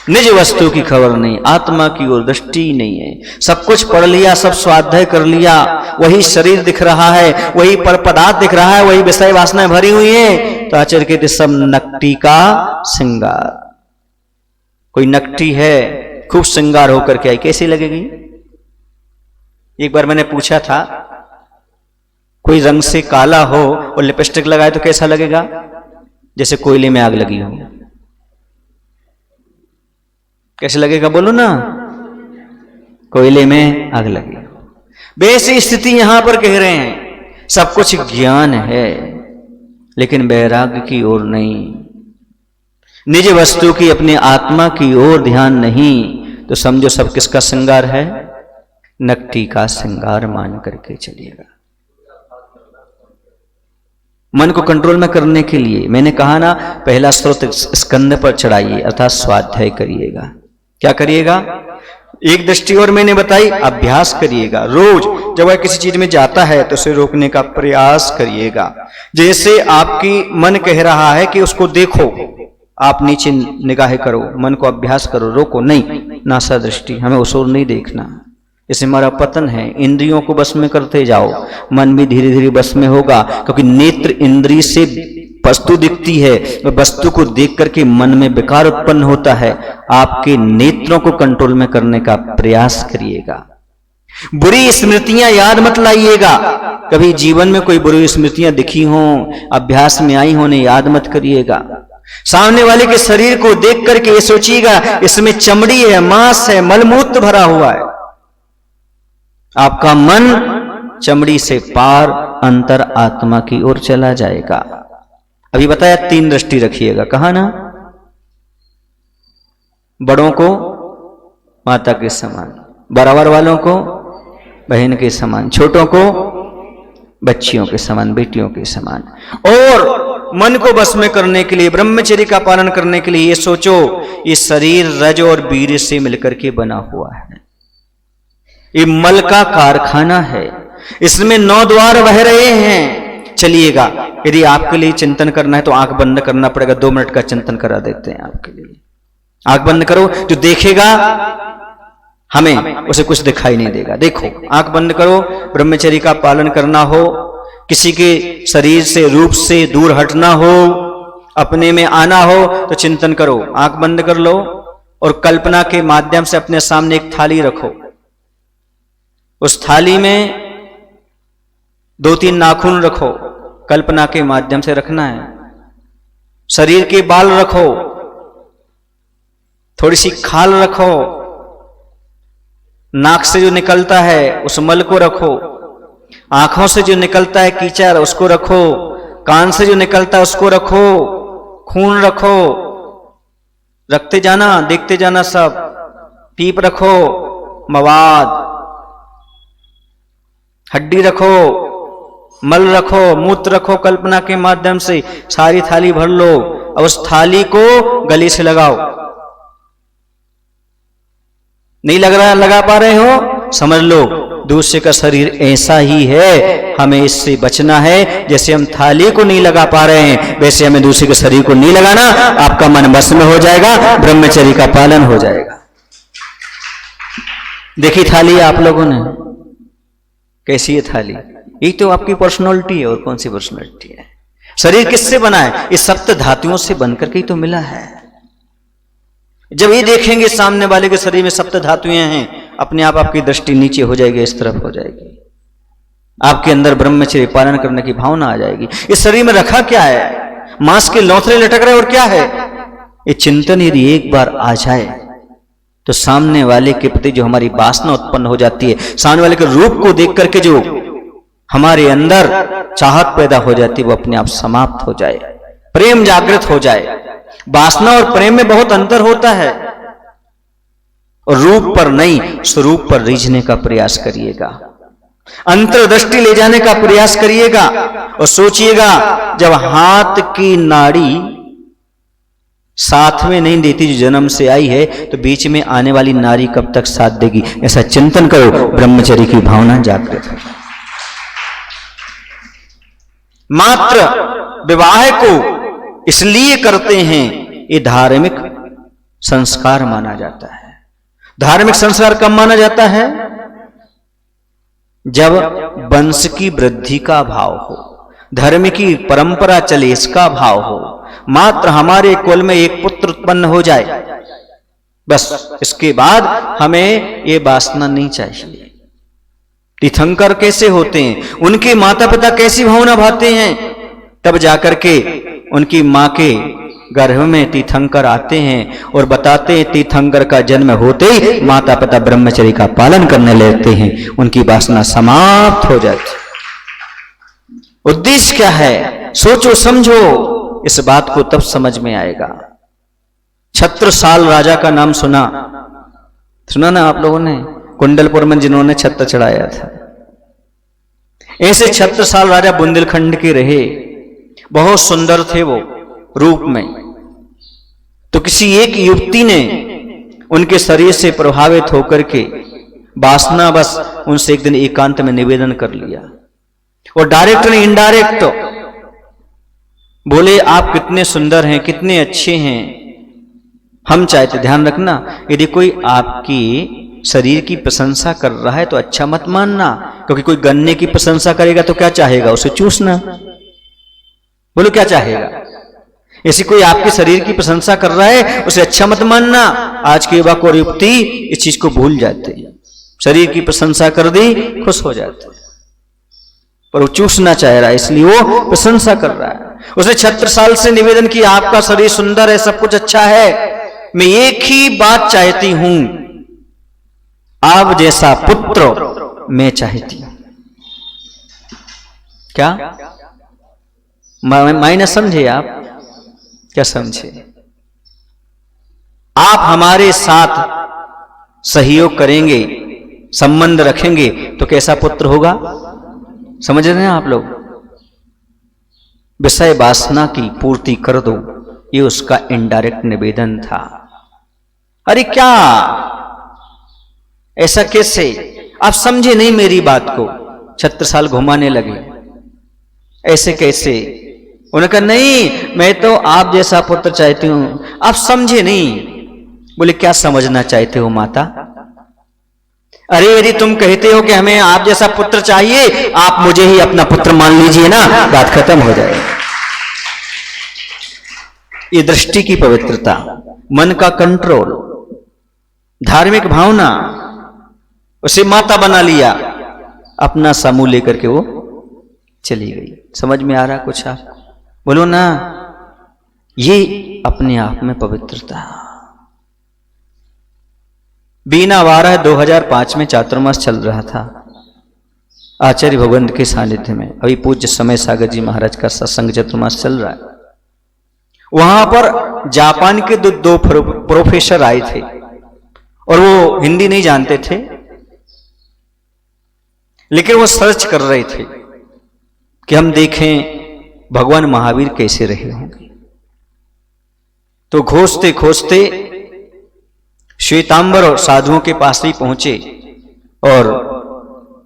निज वस्तु की खबर नहीं, आत्मा की ओर दृष्टि नहीं है। सब कुछ पढ़ लिया, सब स्वाध्याय कर लिया, वही शरीर दिख रहा है, वही पर पदार्थ दिख रहा है, वही विषय वासनाएं भरी हुई है, तो आचार्य कहते सब नकटी का श्रृंगार। कोई नकटी है, खूब श्रृंगार होकर के आई, कैसी लगेगी? एक बार मैंने पूछा था, कोई रंग से काला हो और लिपस्टिक लगाए तो कैसा लगेगा? जैसे कोयले में आग लगी हो। कैसे लगेगा बोलो ना? कोयले में आग लगी। वैसी स्थिति यहां पर कह रहे हैं, सब कुछ ज्ञान है लेकिन वैराग्य की ओर नहीं, निज वस्तु की, अपनी आत्मा की ओर ध्यान नहीं, तो समझो सब किसका श्रृंगार है? नकटी का श्रृंगार मान करके चलिएगा। मन को कंट्रोल में करने के लिए मैंने कहा ना, पहला स्रोत स्कंद पर चढ़ाइए अर्थात स्वाध्याय करिएगा। क्या करिएगा? एक दृष्टि और मैंने बताई, अभ्यास करिएगा। रोज जब वह किसी चीज में जाता है तो उसे रोकने का प्रयास करिएगा। जैसे आपकी मन कह रहा है कि उसको देखो, आप नीचे निगाहें करो, मन को अभ्यास करो, रोको नहीं, नासा दृष्टि, हमें उस ओर नहीं देखना। जैसे हमारा पतन है, इंद्रियों को बस में करते जाओ, मन भी धीरे धीरे बस में होगा, क्योंकि नेत्र इंद्रिय से वस्तु दिखती है, वस्तु को देख करके मन में विकार उत्पन्न होता है। आपके नेत्रों को कंट्रोल में करने का प्रयास करिएगा। बुरी स्मृतियां याद मत लाइएगा। कभी जीवन में कोई बुरी स्मृतियां दिखी हों, अभ्यास में आई हों, याद मत करिएगा। सामने वाले के शरीर को देख करके ये सोचिएगा इसमें चमड़ी है, मांस है, मलमूत्र भरा हुआ है। आपका मन चमड़ी से पार अंतर आत्मा की ओर चला जाएगा। अभी बताया 3 दृष्टि रखिएगा, कहा ना? बड़ों को माता के समान, बराबर वालों को बहन के समान, छोटों को बच्चियों के समान, बेटियों के समान। और मन को बस में करने के लिए, ब्रह्मचर्य का पालन करने के लिए ये सोचो, ये शरीर रज और वीर्य से मिलकर के बना हुआ है। ये मल का कारखाना है, इसमें 9 द्वार बह रहे हैं। चलिएगा, यदि आपके लिए चिंतन करना है तो आंख बंद करना पड़ेगा। 2 मिनट का चिंतन करा देते हैं आपके लिए। आंख बंद करो, जो देखेगा हमें उसे कुछ दिखाई नहीं देगा। देखो, आंख बंद करो। ब्रह्मचर्य का पालन करना हो, किसी के शरीर से, रूप से दूर हटना हो, अपने में आना हो तो चिंतन करो। आंख बंद कर लो और कल्पना के माध्यम से अपने सामने एक थाली रखो। उस थाली में 2-3 नाखून रखो, कल्पना के माध्यम से रखना है। शरीर के बाल रखो, थोड़ी सी खाल रखो, नाक से जो निकलता है उस मल को रखो, आंखों से जो निकलता है कीचड़ उसको रखो, कान से जो निकलता है उसको रखो, खून रखो, रखते जाना, देखते जाना सब। पीप रखो, मवाद, हड्डी रखो, मल रखो, मूत्र रखो, कल्पना के माध्यम से सारी थाली भर लो। अब उस थाली को गले से लगाओ। नहीं लगा पा रहे हो, समझ लो दूसरे का शरीर ऐसा ही है, हमें इससे बचना है। जैसे हम थाली को नहीं लगा पा रहे हैं, वैसे हमें दूसरे के शरीर को नहीं लगाना। आपका मन बस में हो जाएगा, ब्रह्मचर्य का पालन हो जाएगा। देखी थाली आप लोगों ने, कैसी है थाली? ये तो आपकी पर्सनालिटी है, और कौन सी पर्सनालिटी है? शरीर किससे बना है? इस सप्त धातुओं से बनकर के ही तो मिला है। जब ये देखेंगे सामने वाले के शरीर में सप्त धातुएं हैं, अपने आप आपकी दृष्टि नीचे हो जाएगी, इस तरफ हो जाएगी। आपके अंदर ब्रह्मचर्य पालन करने की भावना आ जाएगी। इस शरीर में रखा क्या है? मांस के लौथरे लटक रहे और क्या है? ये चिंतन यदि एक बार आ जाए तो सामने वाले के प्रति जो हमारी वासना उत्पन्न हो जाती है, सामने वाले के रूप को देख करके जो हमारे अंदर चाहत पैदा हो जाती है, वो अपने आप समाप्त हो जाए, प्रेम जागृत हो जाए। वासना और प्रेम में बहुत अंतर होता है। और रूप पर नहीं, स्वरूप पर रीझने का प्रयास करिएगा, अंतर्दृष्टि ले जाने का प्रयास करिएगा। और सोचिएगा, जब हाथ की नाड़ी साथ में नहीं देती जो जन्म से आई है, तो बीच में आने वाली नारी कब तक साथ देगी? ऐसा चिंतन करो, ब्रह्मचर्य की भावना जागृत हो। मात्र विवाह को इसलिए करते हैं, ये धार्मिक संस्कार माना जाता है। धार्मिक संस्कार कब माना जाता है? जब वंश की वृद्धि का भाव हो, धर्म की परंपरा चले इसका भाव हो, मात्र हमारे कुल में एक पुत्र उत्पन्न हो जाए, बस इसके बाद हमें ये वासना नहीं चाहिए। तीर्थंकर कैसे होते हैं, उनके माता पिता कैसी भावना भाते हैं, तब जाकर के उनकी मां के गर्भ में तीर्थंकर आते हैं और बताते हैं तीर्थंकर का जन्म होते ही माता पिता ब्रह्मचर्य का पालन करने लगते हैं, उनकी वासना समाप्त हो जाती। उद्देश्य क्या है? सोचो समझो, इस बात को तब समझ में आएगा। छत्रसाल राजा का नाम सुना ना आप लोगों ने? कुंडलपुर में जिन्होंने छत्र चढ़ाया था। ऐसे छत्रसाल राजा बुंदेलखंड के रहे, बहुत सुंदर थे वो रूप में। तो किसी एक युवती ने उनके शरीर से प्रभावित होकर के वासना बस उनसे एक दिन एकांत में निवेदन कर लिया। और डायरेक्ट नहीं, इनडायरेक्ट बोले, आप कितने सुंदर हैं, कितने अच्छे हैं। हम चाहते, ध्यान रखना, यदि कोई आपकी शरीर की प्रशंसा कर रहा है तो अच्छा मत मानना, क्योंकि कोई गन्ने की प्रशंसा करेगा तो क्या चाहेगा? उसे चूसना। बोलो क्या चाहेगा? ऐसी कोई आपके शरीर की प्रशंसा कर रहा है, उसे अच्छा मत मानना। आज के युवक और युवती इस चीज को भूल जाते हैं। शरीर की प्रशंसा कर दी, खुश हो जाते हैं, पर वो चूसना चाह रहा है, इसलिए वो प्रशंसा कर रहा है। उसने छत्रसाल से निवेदन किया, आपका शरीर सुंदर है, सब कुछ अच्छा है, मैं एक ही बात चाहती हूं, आप जैसा पुत्र मैं चाहती हूं। क्या मायने समझे आप? क्या समझे? आप हमारे साथ सहयोग करेंगे, संबंध रखेंगे तो कैसा पुत्र होगा? समझ रहे हैं आप लोग? विषय वासना की पूर्ति कर दो, ये उसका इनडायरेक्ट निवेदन था। अरे क्या ऐसा कैसे? आप समझे नहीं मेरी बात को। छत्रसाल घुमाने लगे, ऐसे कैसे? उन्होंने कहा नहीं, मैं तो आप जैसा पुत्र चाहती हूं। आप समझे नहीं। बोले क्या समझना चाहते हो माता? अरे यदि तुम कहते हो कि हमें आप जैसा पुत्र चाहिए, आप मुझे ही अपना पुत्र मान लीजिए ना, बात खत्म हो जाएगी। ये दृष्टि की पवित्रता, मन का कंट्रोल, धार्मिक भावना, उसे माता बना लिया, अपना समूह लेकर के वो चली गई। समझ में आ रहा कुछ आप? बोलो ना, ये अपने आप में पवित्रता। बीना वारा 2005 में चातुर्मास चल रहा था आचार्य भगवंत के सानिध्य में। अभी पूज्य समय सागर जी महाराज का सत्संग चातुर्मास चल रहा है। वहां पर जापान के दो प्रोफेसर आए थे और वो हिंदी नहीं जानते थे, लेकिन वो सर्च कर रहे थे कि हम देखें भगवान महावीर कैसे रहे होंगे। तो खोजते खोजते श्वेतांबर और साधुओं के पास ही पहुंचे और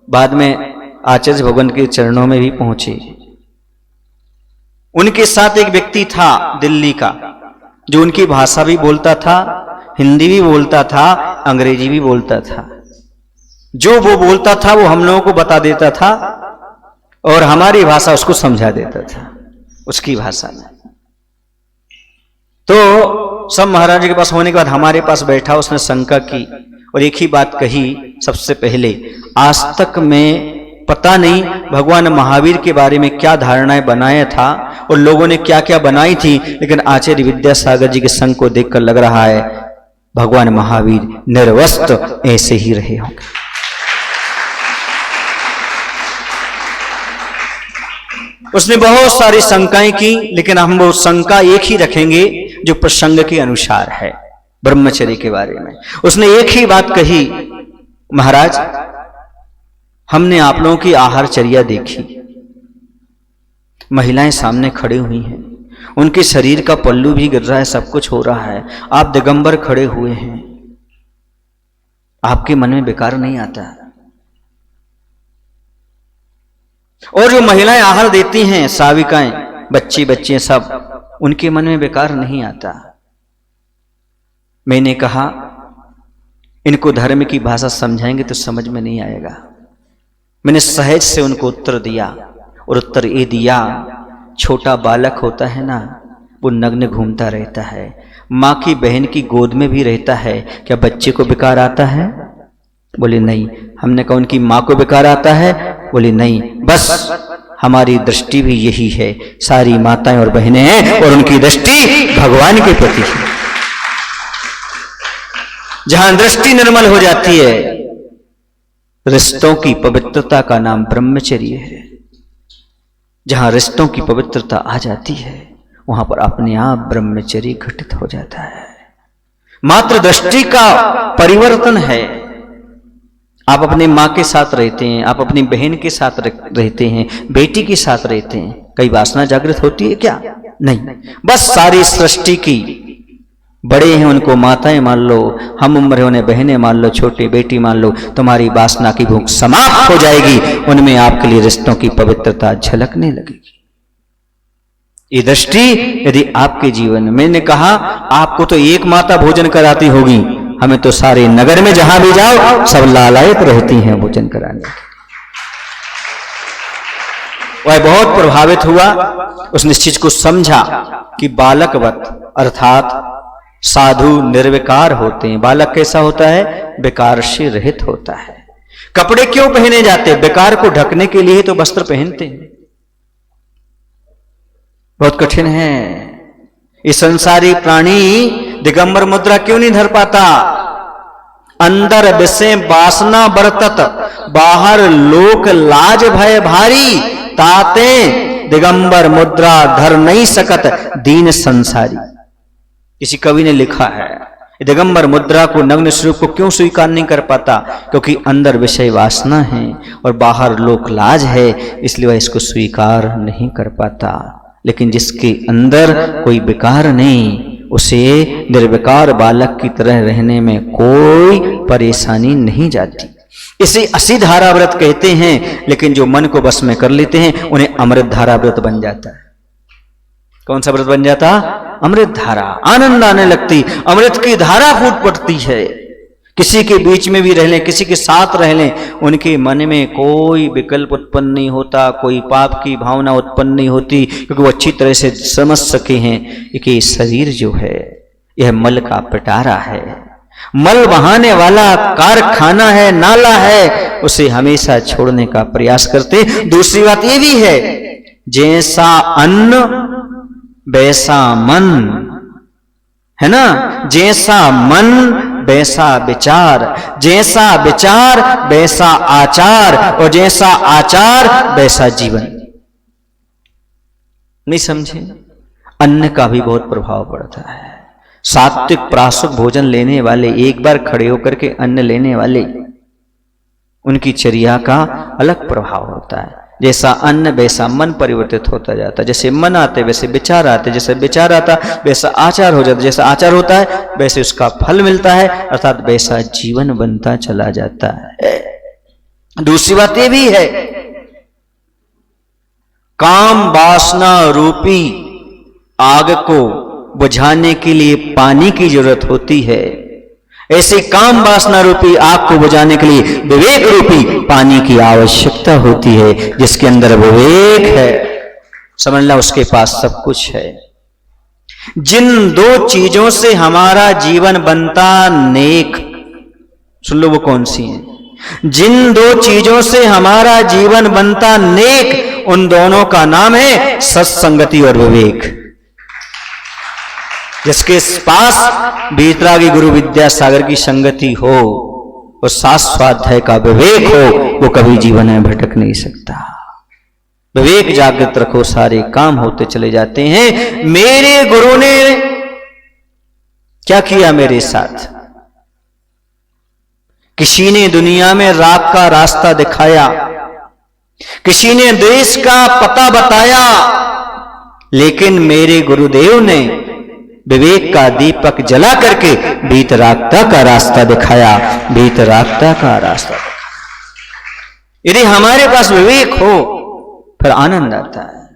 बाद में आचार्य भगवान के चरणों में भी पहुंचे। उनके साथ एक व्यक्ति था दिल्ली का, जो उनकी भाषा भी बोलता था, हिंदी भी बोलता था, अंग्रेजी भी बोलता था। जो वो बोलता था वो हम लोगों को बता देता था और हमारी भाषा उसको समझा देता था उसकी भाषा में। तो सब महाराज के पास होने के बाद हमारे पास बैठा, उसने शंका की और एक ही बात कही सबसे पहले, आज तक मैं पता नहीं भगवान महावीर के बारे में क्या धारणाएं बनाया था और लोगों ने क्या क्या बनाई थी, लेकिन आचार्य विद्यासागर जी के संग को देखकर लग रहा है भगवान महावीर निर्वस्त्र ऐसे ही रहे होंगे। उसने बहुत सारी शंकाएं की, लेकिन हम वो शंका एक ही रखेंगे जो प्रसंग के अनुसार है, ब्रह्मचर्य के बारे में। उसने एक ही बात कही, महाराज हमने आप लोगों की आहारचर्या देखी, महिलाएं सामने खड़ी हुई हैं, उनके शरीर का पल्लू भी गिर रहा है, सब कुछ हो रहा है, आप दिगंबर खड़े हुए हैं, आपके मन में विकार नहीं आता? और जो महिलाएं आहार देती हैं, साविकाएं, बच्चे सब, उनके मन में विकार नहीं आता? मैंने कहा इनको धर्म की भाषा समझाएंगे तो समझ में नहीं आएगा। मैंने सहज से उनको उत्तर दिया और उत्तर ये दिया, छोटा बालक होता है ना, वो नग्न घूमता रहता है, माँ की बहन की गोद में भी रहता है, क्या बच्चे को विकार आता है? बोले नहीं। हमने कहा उनकी माँ को विकार आता है? बोले नहीं। बस हमारी दृष्टि भी यही है, सारी माताएं और बहनें हैं और उनकी दृष्टि भगवान के प्रति है। जहां दृष्टि निर्मल हो जाती है, रिश्तों की पवित्रता का नाम ब्रह्मचर्य है। जहां रिश्तों की पवित्रता आ जाती है, वहां पर अपने आप ब्रह्मचर्य घटित हो जाता है। मात्र दृष्टि का परिवर्तन है। आप अपनी माँ के साथ रहते हैं, आप अपनी बहन के साथ रहते हैं, बेटी के साथ रहते हैं, कई वासना जागृत होती है क्या? नहीं। बस सारी सृष्टि की, बड़े हैं उनको माताएं मान लो, हम उम्र है उन्हें बहनें मान लो, छोटी बेटी मान लो, तुम्हारी वासना की भूख समाप्त हो जाएगी, उनमें आपके लिए रिश्तों की पवित्रता झलकने लगेगी। ये दृष्टि यदि आपके जीवन में, मैंने कहा आपको तो एक माता भोजन कराती होगी, हमें तो सारे नगर में जहां भी जाओ सब लालायित रहती हैं भोजन कराने के। वह बहुत प्रभावित हुआ, उसने इस चीज को समझा कि बालकवत अर्थात साधु निर्विकार होते हैं। बालक कैसा होता है? विकार से रहित होता है। कपड़े क्यों पहने जाते हैं? विकार को ढकने के लिए तो वस्त्र पहनते हैं। बहुत कठिन है। ये संसारी प्राणी दिगंबर मुद्रा क्यों नहीं धर पाता? अंदर विषय वासना बरतत, बाहर लोक लाज भय भारी, ताते दिगंबर मुद्रा धर नहीं सकत दीन संसारी। किसी कवि ने लिखा है, दिगंबर मुद्रा को, नग्न स्वरूप को क्यों स्वीकार नहीं कर पाता? क्योंकि अंदर विषय वासना है और बाहर लोक लाज है, इसलिए वह इसको स्वीकार नहीं कर पाता। लेकिन जिसके अंदर कोई विकार नहीं, उसे निर्विकार बालक की तरह रहने में कोई परेशानी नहीं जाती। इसे असी धारा व्रत कहते हैं, लेकिन जो मन को बस में कर लेते हैं उन्हें अमृत धारा व्रत बन जाता है। कौन सा व्रत बन जाता? अमृत धारा। आनंद आने लगती, अमृत की धारा फूट पड़ती है। किसी के बीच में भी रह लें, किसी के साथ रह लें, उनके मन में कोई विकल्प उत्पन्न नहीं होता, कोई पाप की भावना उत्पन्न नहीं होती, क्योंकि वो अच्छी तरह से समझ सके हैं कि शरीर जो है यह मल का पिटारा है, मल बहाने वाला कारखाना है, नाला है, उसे हमेशा छोड़ने का प्रयास करते। दूसरी बात ये भी है, जैसा अन्न वैसा मन, है ना, जैसा मन वैसा विचार, जैसा विचार वैसा आचार, और जैसा आचार वैसा जीवन। नहीं समझे? अन्न का भी बहुत प्रभाव पड़ता है। सात्विक प्राशुक भोजन लेने वाले, एक बार खड़े होकर के अन्न लेने वाले, उनकी चर्या का अलग प्रभाव होता है। जैसा अन्न वैसा मन परिवर्तित होता जाता है। जैसे मन आते वैसे विचार आते, जैसे विचार आता वैसा आचार हो जाता, जैसा आचार होता है वैसे उसका फल मिलता है, अर्थात वैसा जीवन बनता चला जाता है। दूसरी बात ये भी है, काम वासना रूपी आग को बुझाने के लिए पानी की जरूरत होती है। ऐसे काम वासना रूपी आग को बुझाने के लिए विवेक रूपी पानी की आवश्यकता होती है। जिसके अंदर विवेक है, समझ ला उसके पास सब कुछ है। जिन दो चीजों से हमारा जीवन बनता नेक, सुन लो वो कौन सी हैं? जिन दो चीजों से हमारा जीवन बनता नेक, उन दोनों का नाम है सत्संगति और विवेक। जिसके पास बीतरागी गुरु विद्यासागर की संगति हो और साथ स्वाध्याय का विवेक हो, वो कभी जीवन में भटक नहीं सकता। विवेक जागृत रखो, सारे काम होते चले जाते हैं। मेरे गुरु ने क्या किया मेरे साथ? किसी ने दुनिया में राग का रास्ता दिखाया, किसी ने देश का पता बताया, लेकिन मेरे गुरुदेव ने विवेक का दीपक जला करके वीतरागता का रास्ता दिखाया, वीतरागता का रास्ता दिखाया। यदि हमारे पास विवेक हो फिर आनंद आता है।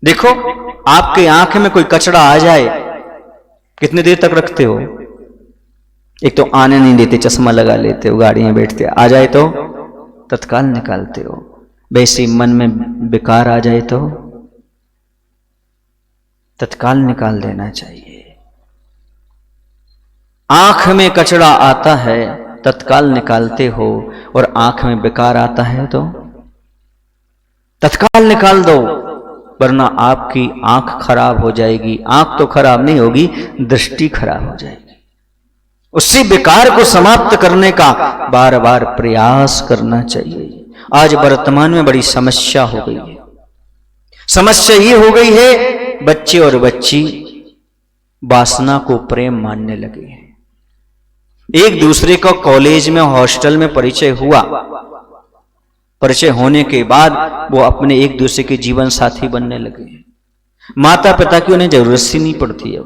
देखो, आपके आंख में कोई कचरा आ जाए, कितनी देर तक रखते हो? एक तो आने नहीं देते, चश्मा लगा लेते हो, गाड़ी में बैठते, आ जाए तो तत्काल निकालते हो। वैसे मन में विकार आ जाए तो तत्काल निकाल देना चाहिए। आंख में कचरा आता है तत्काल निकालते हो, और आंख में विकार आता है तो तत्काल निकाल दो, वरना आपकी आंख खराब हो जाएगी। आंख तो खराब नहीं होगी, दृष्टि खराब हो जाएगी। उसी विकार को समाप्त करने का बार बार प्रयास करना चाहिए। आज वर्तमान में बड़ी समस्या हो गई है। समस्या ये हो गई है, बच्चे और बच्ची वासना को प्रेम मानने लगे हैं। एक दूसरे का कॉलेज में हॉस्टल में परिचय हुआ, परिचय होने के बाद वो अपने एक दूसरे के जीवन साथी बनने लगे हैं। माता पिता की उन्हें जरूरत सी नहीं पड़ती है।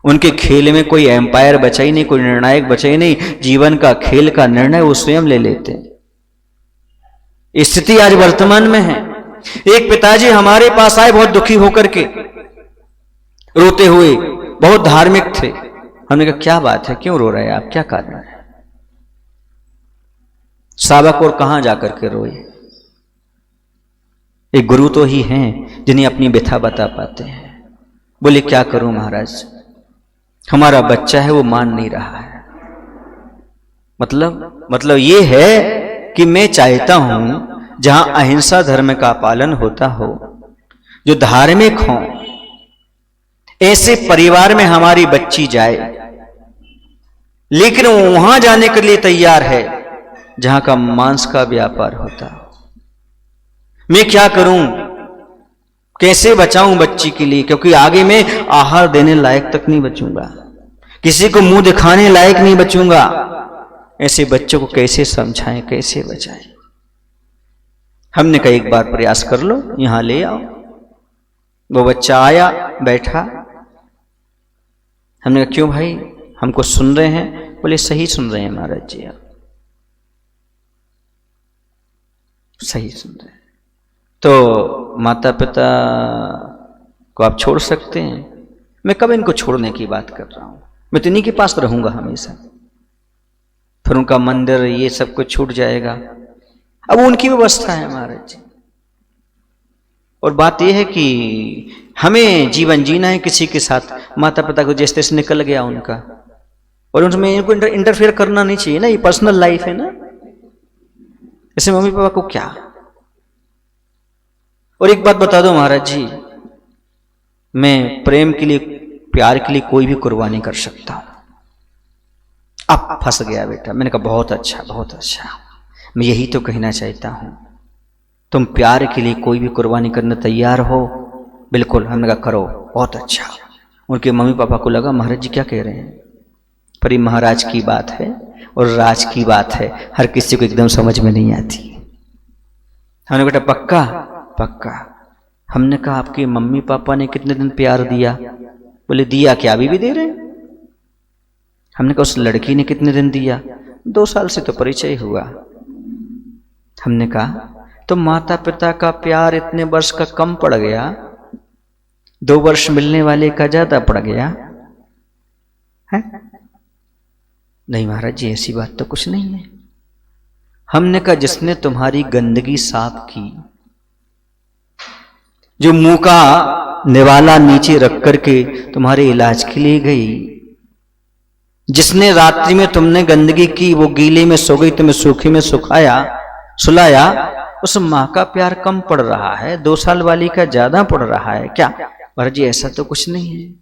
उनके खेल में कोई एम्पायर बचा ही नहीं, कोई निर्णायक बचा ही नहीं। जीवन का खेल का निर्णय वो स्वयं ले लेते हैं। स्थिति आज वर्तमान में है। एक पिताजी हमारे पास आए बहुत दुखी होकर के, रोते हुए, बहुत धार्मिक थे। हमने कहा क्या बात है, क्यों रो रहे हैं आप, क्या कारण है? सावक और कहां जाकर के रोए? एक गुरु तो ही हैं जिन्हें अपनी व्यथा बता पाते हैं। बोले क्या करूं महाराज, हमारा बच्चा है वो मान नहीं रहा है। मतलब ये है कि मैं चाहता हूं जहां अहिंसा धर्म का पालन होता हो, जो धार्मिक हो, ऐसे परिवार में हमारी बच्ची जाए, लेकिन वो वहां जाने के लिए तैयार है जहां का मांस का व्यापार होता हो। मैं क्या करूं, कैसे बचाऊं बच्ची के लिए? क्योंकि आगे मैं आहार देने लायक तक नहीं बचूंगा, किसी को मुंह दिखाने लायक नहीं बचूंगा। ऐसे बच्चों को कैसे समझाएं, कैसे बचाएं? हमने कहा एक बार प्रयास कर लो, यहां ले आओ। वो बच्चा आया, बैठा। हमने कहा क्यों भाई, हमको सुन रहे हैं? बोले सही सुन रहे हैं महाराज जी, आप सही सुन रहे हैं। तो माता पिता को आप छोड़ सकते हैं? मैं कब इनको छोड़ने की बात कर रहा हूं, मैं तो इन्हीं के पास रहूंगा हमेशा। फिर उनका मंदिर ये सब कुछ छूट जाएगा। अब उनकी व्यवस्था है महाराज जी। और बात यह है कि हमें जीवन जीना है किसी के साथ। माता पिता को जैसे तैसे निकल गया उनका, और उनमें इनको इंटरफेयर करना नहीं चाहिए ना, ये पर्सनल लाइफ है ना। इससे मम्मी पापा को क्या। और एक बात बता दो महाराज जी, मैं प्रेम के लिए, प्यार के लिए कोई भी कुर्बानी कर सकता हूं। अब फंस गया बेटा। मैंने कहा बहुत अच्छा, बहुत अच्छा, मैं यही तो कहना चाहता हूं, तुम प्यार के लिए कोई भी कुर्बानी करने तैयार हो? बिल्कुल। हमने कहा करो, बहुत अच्छा। उनके मम्मी पापा को लगा महाराज जी क्या कह रहे हैं, पर ये महाराज की बात है और राज की बात है, हर किसी को एकदम समझ में नहीं आती। हमने बेटा पक्का? पक्का। हमने कहा आपके मम्मी पापा ने कितने दिन प्यार दिया? बोले दिया क्या, अभी भी दे रहे हैं। हमने कहा उस लड़की ने कितने दिन दिया? 2 साल से तो परिचय हुआ। हमने कहा तो माता पिता का प्यार इतने वर्ष का कम पड़ गया, 2 वर्ष मिलने वाले का ज्यादा पड़ गया है? नहीं महाराज जी ऐसी बात तो कुछ नहीं है। हमने कहा जिसने तुम्हारी गंदगी साफ की, जो मुंह का निवाला नीचे रख करके तुम्हारे इलाज के लिए गई, जिसने रात्रि में तुमने गंदगी की वो गीले में सो गई, तुम्हें सूखे में सुखाया सुलाया, उस माँ का प्यार कम पड़ रहा है, 2 साल वाली का ज्यादा पड़ रहा है क्या? महाराज जी ऐसा तो कुछ नहीं है।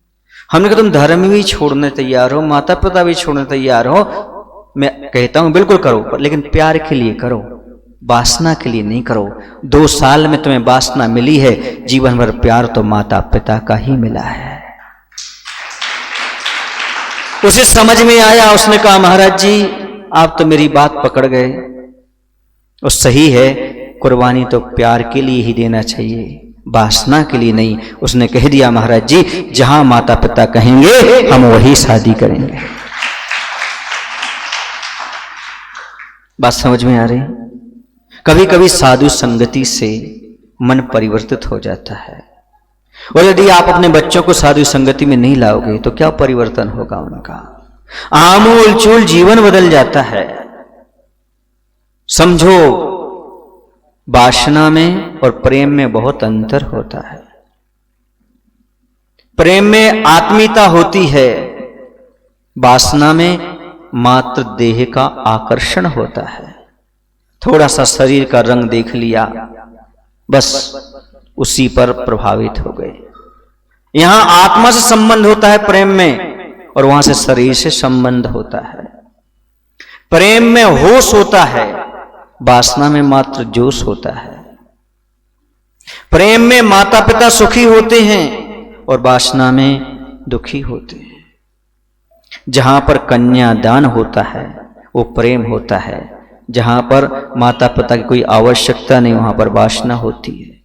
हमने कहा तुम धर्म भी छोड़ने तैयार हो, माता पिता भी छोड़ने तैयार हो, मैं कहता हूं बिल्कुल करो, लेकिन प्यार के लिए करो, वासना के लिए नहीं करो। 2 साल में तुम्हें वासना मिली है, जीवन भर प्यार तो माता पिता का ही मिला है। उसे समझ में आया, उसने कहा महाराज जी आप तो मेरी बात पकड़ गए, और सही है, कुर्बानी तो प्यार के लिए ही देना चाहिए, वासना के लिए नहीं। उसने कह दिया महाराज जी जहां माता पिता कहेंगे हम वही शादी करेंगे। बात समझ में आ रही? कभी कभी साधु संगति से मन परिवर्तित हो जाता है, और यदि आप अपने बच्चों को साधु संगति में नहीं लाओगे तो क्या परिवर्तन होगा उनका? आमूल चूल जीवन बदल जाता है। समझो वासना में और प्रेम में बहुत अंतर होता है। प्रेम में आत्मीयता होती है, वासना में मात्र देह का आकर्षण होता है। थोड़ा सा शरीर का रंग देख लिया, बस उसी पर प्रभावित हो गए। यहां आत्मा से संबंध होता है प्रेम में, और वहां से शरीर से संबंध होता है। प्रेम में होश होता है, वासना में मात्र जोश होता है। प्रेम में माता पिता सुखी होते हैं और वासना में दुखी होते हैं। जहां पर कन्यादान होता है वो प्रेम होता है, जहां पर माता पिता की कोई आवश्यकता नहीं वहां पर वासना होती है।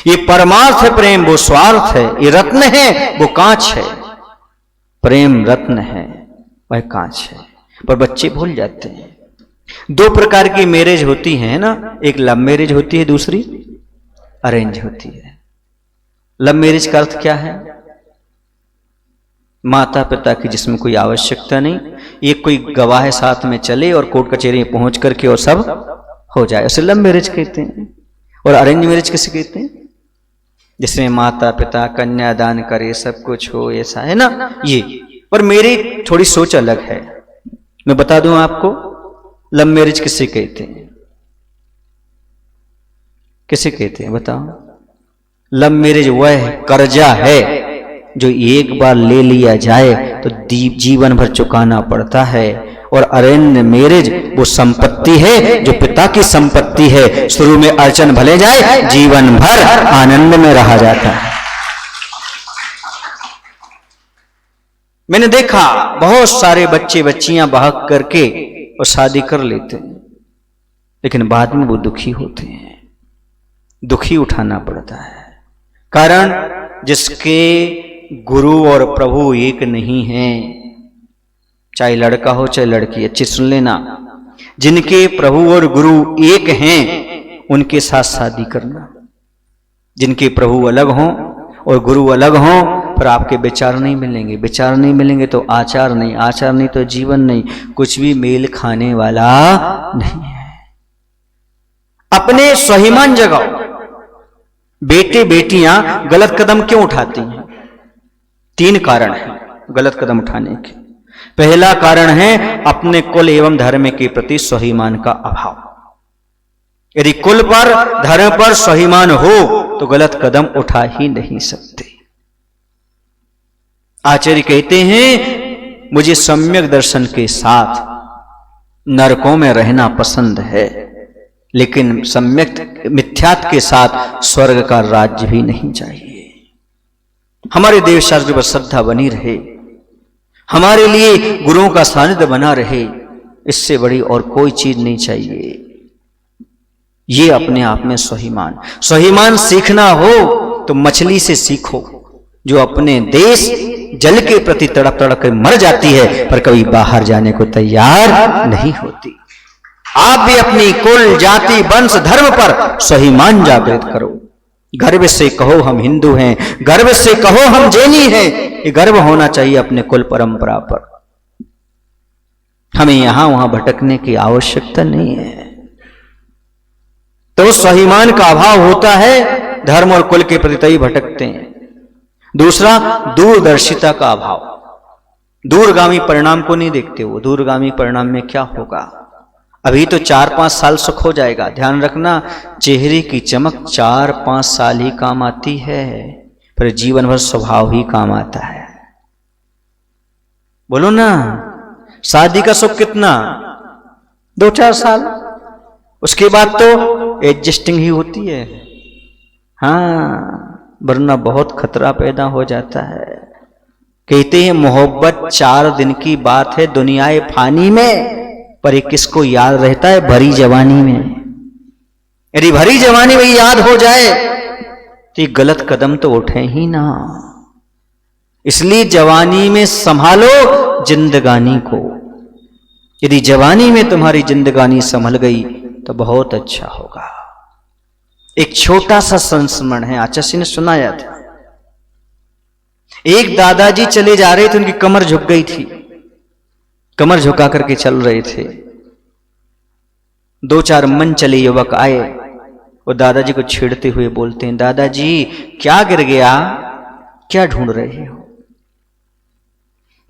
ये परमार्थ है प्रेम, वो स्वार्थ है। ये रत्न है, वो कांच है। प्रेम रत्न है, वह कांच है। पर बच्चे भूल जाते हैं। 2 प्रकार की मैरिज होती है ना, एक लव मैरिज होती है, दूसरी अरेंज होती है। लव मैरिज का अर्थ क्या है? माता पिता की जिसमें कोई आवश्यकता नहीं, एक कोई गवाह साथ में चले और कोर्ट कचहरी में पहुंच करके और सब हो जाए, उसे लव मैरिज कहते हैं। और अरेंज मैरिज किसे कहते हैं? जिसमें माता पिता कन्यादान करे, सब कुछ हो, ऐसा है ना ये। पर मेरी थोड़ी सोच अलग है। मैं बता दूं आपको, लव मैरिज किसे कहते हैं? किसे कहते हैं बताओ? लव मैरिज वह कर्जा है जो एक बार ले लिया जाए तो जीवन भर चुकाना पड़ता है। और अरेंज मैरिज वो संपत्ति है जो पिता की संपत्ति है। शुरू में अड़चन भले जाए, जीवन भर आनंद में रहा जाता है। मैंने देखा बहुत सारे बच्चे बच्चियां बहक करके और शादी कर लेते हैं, लेकिन बाद में वो दुखी होते हैं। दुखी उठाना पड़ता है। कारण जिसके गुरु और प्रभु एक नहीं है, चाहे लड़का हो चाहे लड़की, अच्छी सुन लेना, जिनके प्रभु और गुरु एक हैं उनके साथ शादी करना। जिनके प्रभु अलग हों और गुरु अलग हों, पर आपके विचार नहीं मिलेंगे। विचार नहीं मिलेंगे तो आचार नहीं, आचार नहीं तो जीवन नहीं, कुछ भी मेल खाने वाला नहीं है। अपने स्वाभिमान जगाओ। बेटे बेटियां गलत कदम क्यों उठाती हैं? 3 कारण हैं गलत कदम उठाने के। पहला कारण है अपने कुल एवं धर्म के प्रति स्वाभिमान का अभाव। यदि कुल पर, धर्म पर स्वाभिमान हो तो गलत कदम उठा ही नहीं सकते। आचार्य कहते हैं मुझे सम्यक दर्शन के साथ नरकों में रहना पसंद है, लेकिन सम्यक मिथ्यात्व के साथ स्वर्ग का राज्य भी नहीं चाहिए। हमारे देव शास्त्र पर श्रद्धा बनी रहे, हमारे लिए गुरुओं का सानिध्य बना रहे, इससे बड़ी और कोई चीज नहीं चाहिए। ये अपने आप में स्वाभिमान सीखना हो तो मछली से सीखो, जो अपने देश जल के प्रति तड़प तड़प कर मर जाती है पर कभी बाहर जाने को तैयार नहीं होती। आप भी अपनी कुल, जाति, वंश, धर्म पर स्वाभिमान जागृत करो। गर्व से कहो हम हिंदू हैं, गर्व से कहो हम जैनी हैं। ये गर्व होना चाहिए अपने कुल परंपरा पर। हमें यहां वहां भटकने की आवश्यकता नहीं है। तो स्वाभिमान का अभाव होता है, धर्म और कुल के प्रति तभी भटकते हैं। दूसरा, दूरदर्शिता का अभाव। दूरगामी परिणाम को नहीं देखते वो। दूरगामी परिणाम में क्या होगा, अभी तो 4-5 साल सुख हो जाएगा। ध्यान रखना, चेहरे की चमक 4-5 साल ही काम आती है, पर जीवन भर स्वभाव ही काम आता है। बोलो ना, शादी का सुख कितना, 2-4 साल, उसके बाद तो एडजस्टिंग ही होती है। हाँ, वरना बहुत खतरा पैदा हो जाता है। कहते हैं मोहब्बत 4 दिन की बात है दुनियाए फानी में, पर ये किसको याद रहता है, भरी जवानी में। यदि भरी जवानी में याद हो जाए तो ये गलत कदम तो उठे ही ना। इसलिए जवानी में संभालो जिंदगानी को। यदि जवानी में तुम्हारी जिंदगानी संभल गई तो बहुत अच्छा होगा। एक छोटा सा संस्मरण है, आचार्य ने सुनाया था। एक दादाजी चले जा रहे थे, उनकी कमर झुक गई थी, कमर झुका करके चल रहे थे। 2-4 मन चले युवक आए और दादाजी को छेड़ते हुए बोलते हैं, दादाजी क्या गिर गया, क्या ढूंढ रहे हो।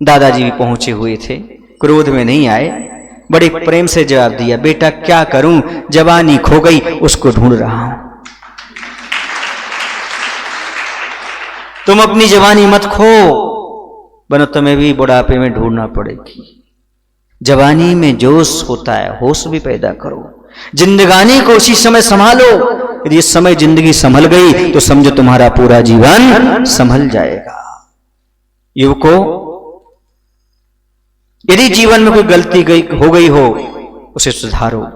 दादाजी भी पहुंचे हुए थे, क्रोध में नहीं आए, बड़े प्रेम से जवाब दिया, बेटा क्या करूं, जवानी खो गई, उसको ढूंढ रहा हूं। तुम अपनी जवानी मत खो, बनो तुम्हें भी बुढ़ापे में ढूंढना पड़ेगी। जवानी में जोश होता है, होश भी पैदा करो। जिंदगानी को उसी समय संभालो। यदि इस समय जिंदगी संभल गई तो समझो तुम्हारा पूरा जीवन संभल जाएगा। युवकों, यदि जीवन में कोई गलती हो गई हो उसे सुधारो,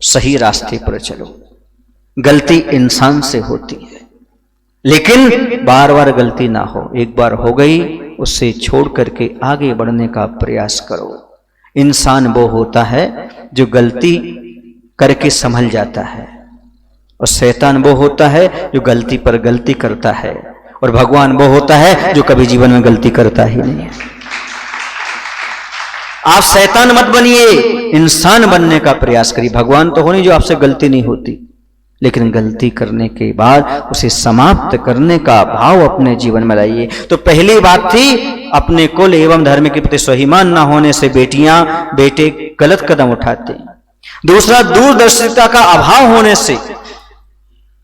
सही रास्ते पर चलो। गलती इंसान से होती है, लेकिन बार बार गलती ना हो। एक बार हो गई, उससे छोड़ करके आगे बढ़ने का प्रयास करो। इंसान वो होता है जो गलती करके संभल जाता है, और शैतान वो होता है जो गलती पर गलती करता है, और भगवान वो होता है जो कभी जीवन में गलती करता ही नहीं है। आप शैतान मत बनिए, इंसान बनने का प्रयास करिए। भगवान तो हो नहीं जो आपसे गलती नहीं होती, लेकिन गलती करने के बाद उसे समाप्त करने का भाव अपने जीवन में लाइए। तो पहली बात थी, अपने कुल एवं धर्म के प्रति स्वाभिमान न होने से बेटियां बेटे गलत कदम उठाते हैं। दूसरा, दूरदर्शिता का अभाव होने से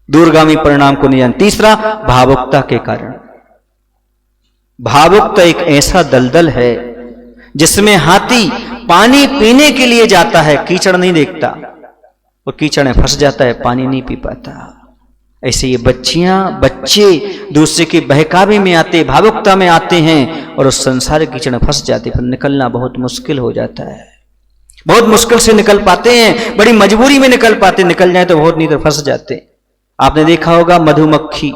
दूरगामी परिणाम को नहीं जानते। तीसरा, भावुकता के कारण। भावुकता एक ऐसा दलदल है जिसमें हाथी पानी पीने के लिए जाता है, कीचड़ नहीं देखता, वो कीचड़ में फंस जाता है, पानी नहीं पी पाता। ऐसे ये बच्चे दूसरे के बहकावे में आते, भावुकता में आते हैं और उस संसार कीचड़ में फंस जाते, फिर निकलना बहुत मुश्किल हो जाता है। बहुत मुश्किल से निकल पाते हैं, बड़ी मजबूरी में निकल पाते, निकल जाए तो बहुत नींद फंस जाते। आपने देखा होगा मधुमक्खी,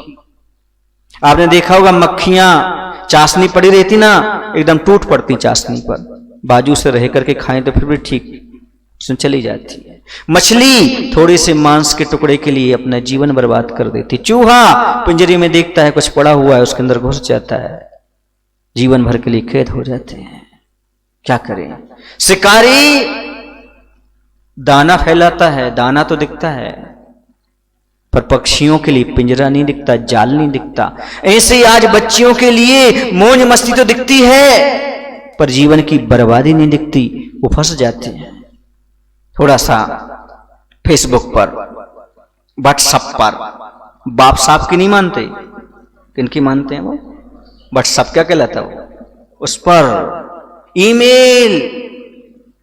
आपने देखा होगा मक्खियां, चाशनी पड़ी रहती ना, एकदम टूट पड़ती चाशनी पर, बाजू से रह करके खाएं तो फिर भी ठीक उसमें चली जाती है। मछली थोड़े से मांस के टुकड़े के लिए अपना जीवन बर्बाद कर देती। चूहा पिंजरे में देखता है कुछ पड़ा हुआ है, उसके अंदर घुस जाता है, जीवन भर के लिए कैद हो जाते हैं। क्या करें? शिकारी दाना फैलाता है, दाना तो दिखता है, पर पक्षियों के लिए पिंजरा नहीं दिखता, जाल नहीं दिखता। ऐसे ही आज बच्चियों के लिए मौज मस्ती तो दिखती है, पर जीवन की बर्बादी नहीं दिखती, वो फंस जाते हैं। थोड़ा सा फेसबुक पर व्हाट्सएप पर। बाप साहब की नहीं मानते, किनकी मानते हैं वो? व्हाट्सएप क्या कहलाता है वो? उस पर ईमेल,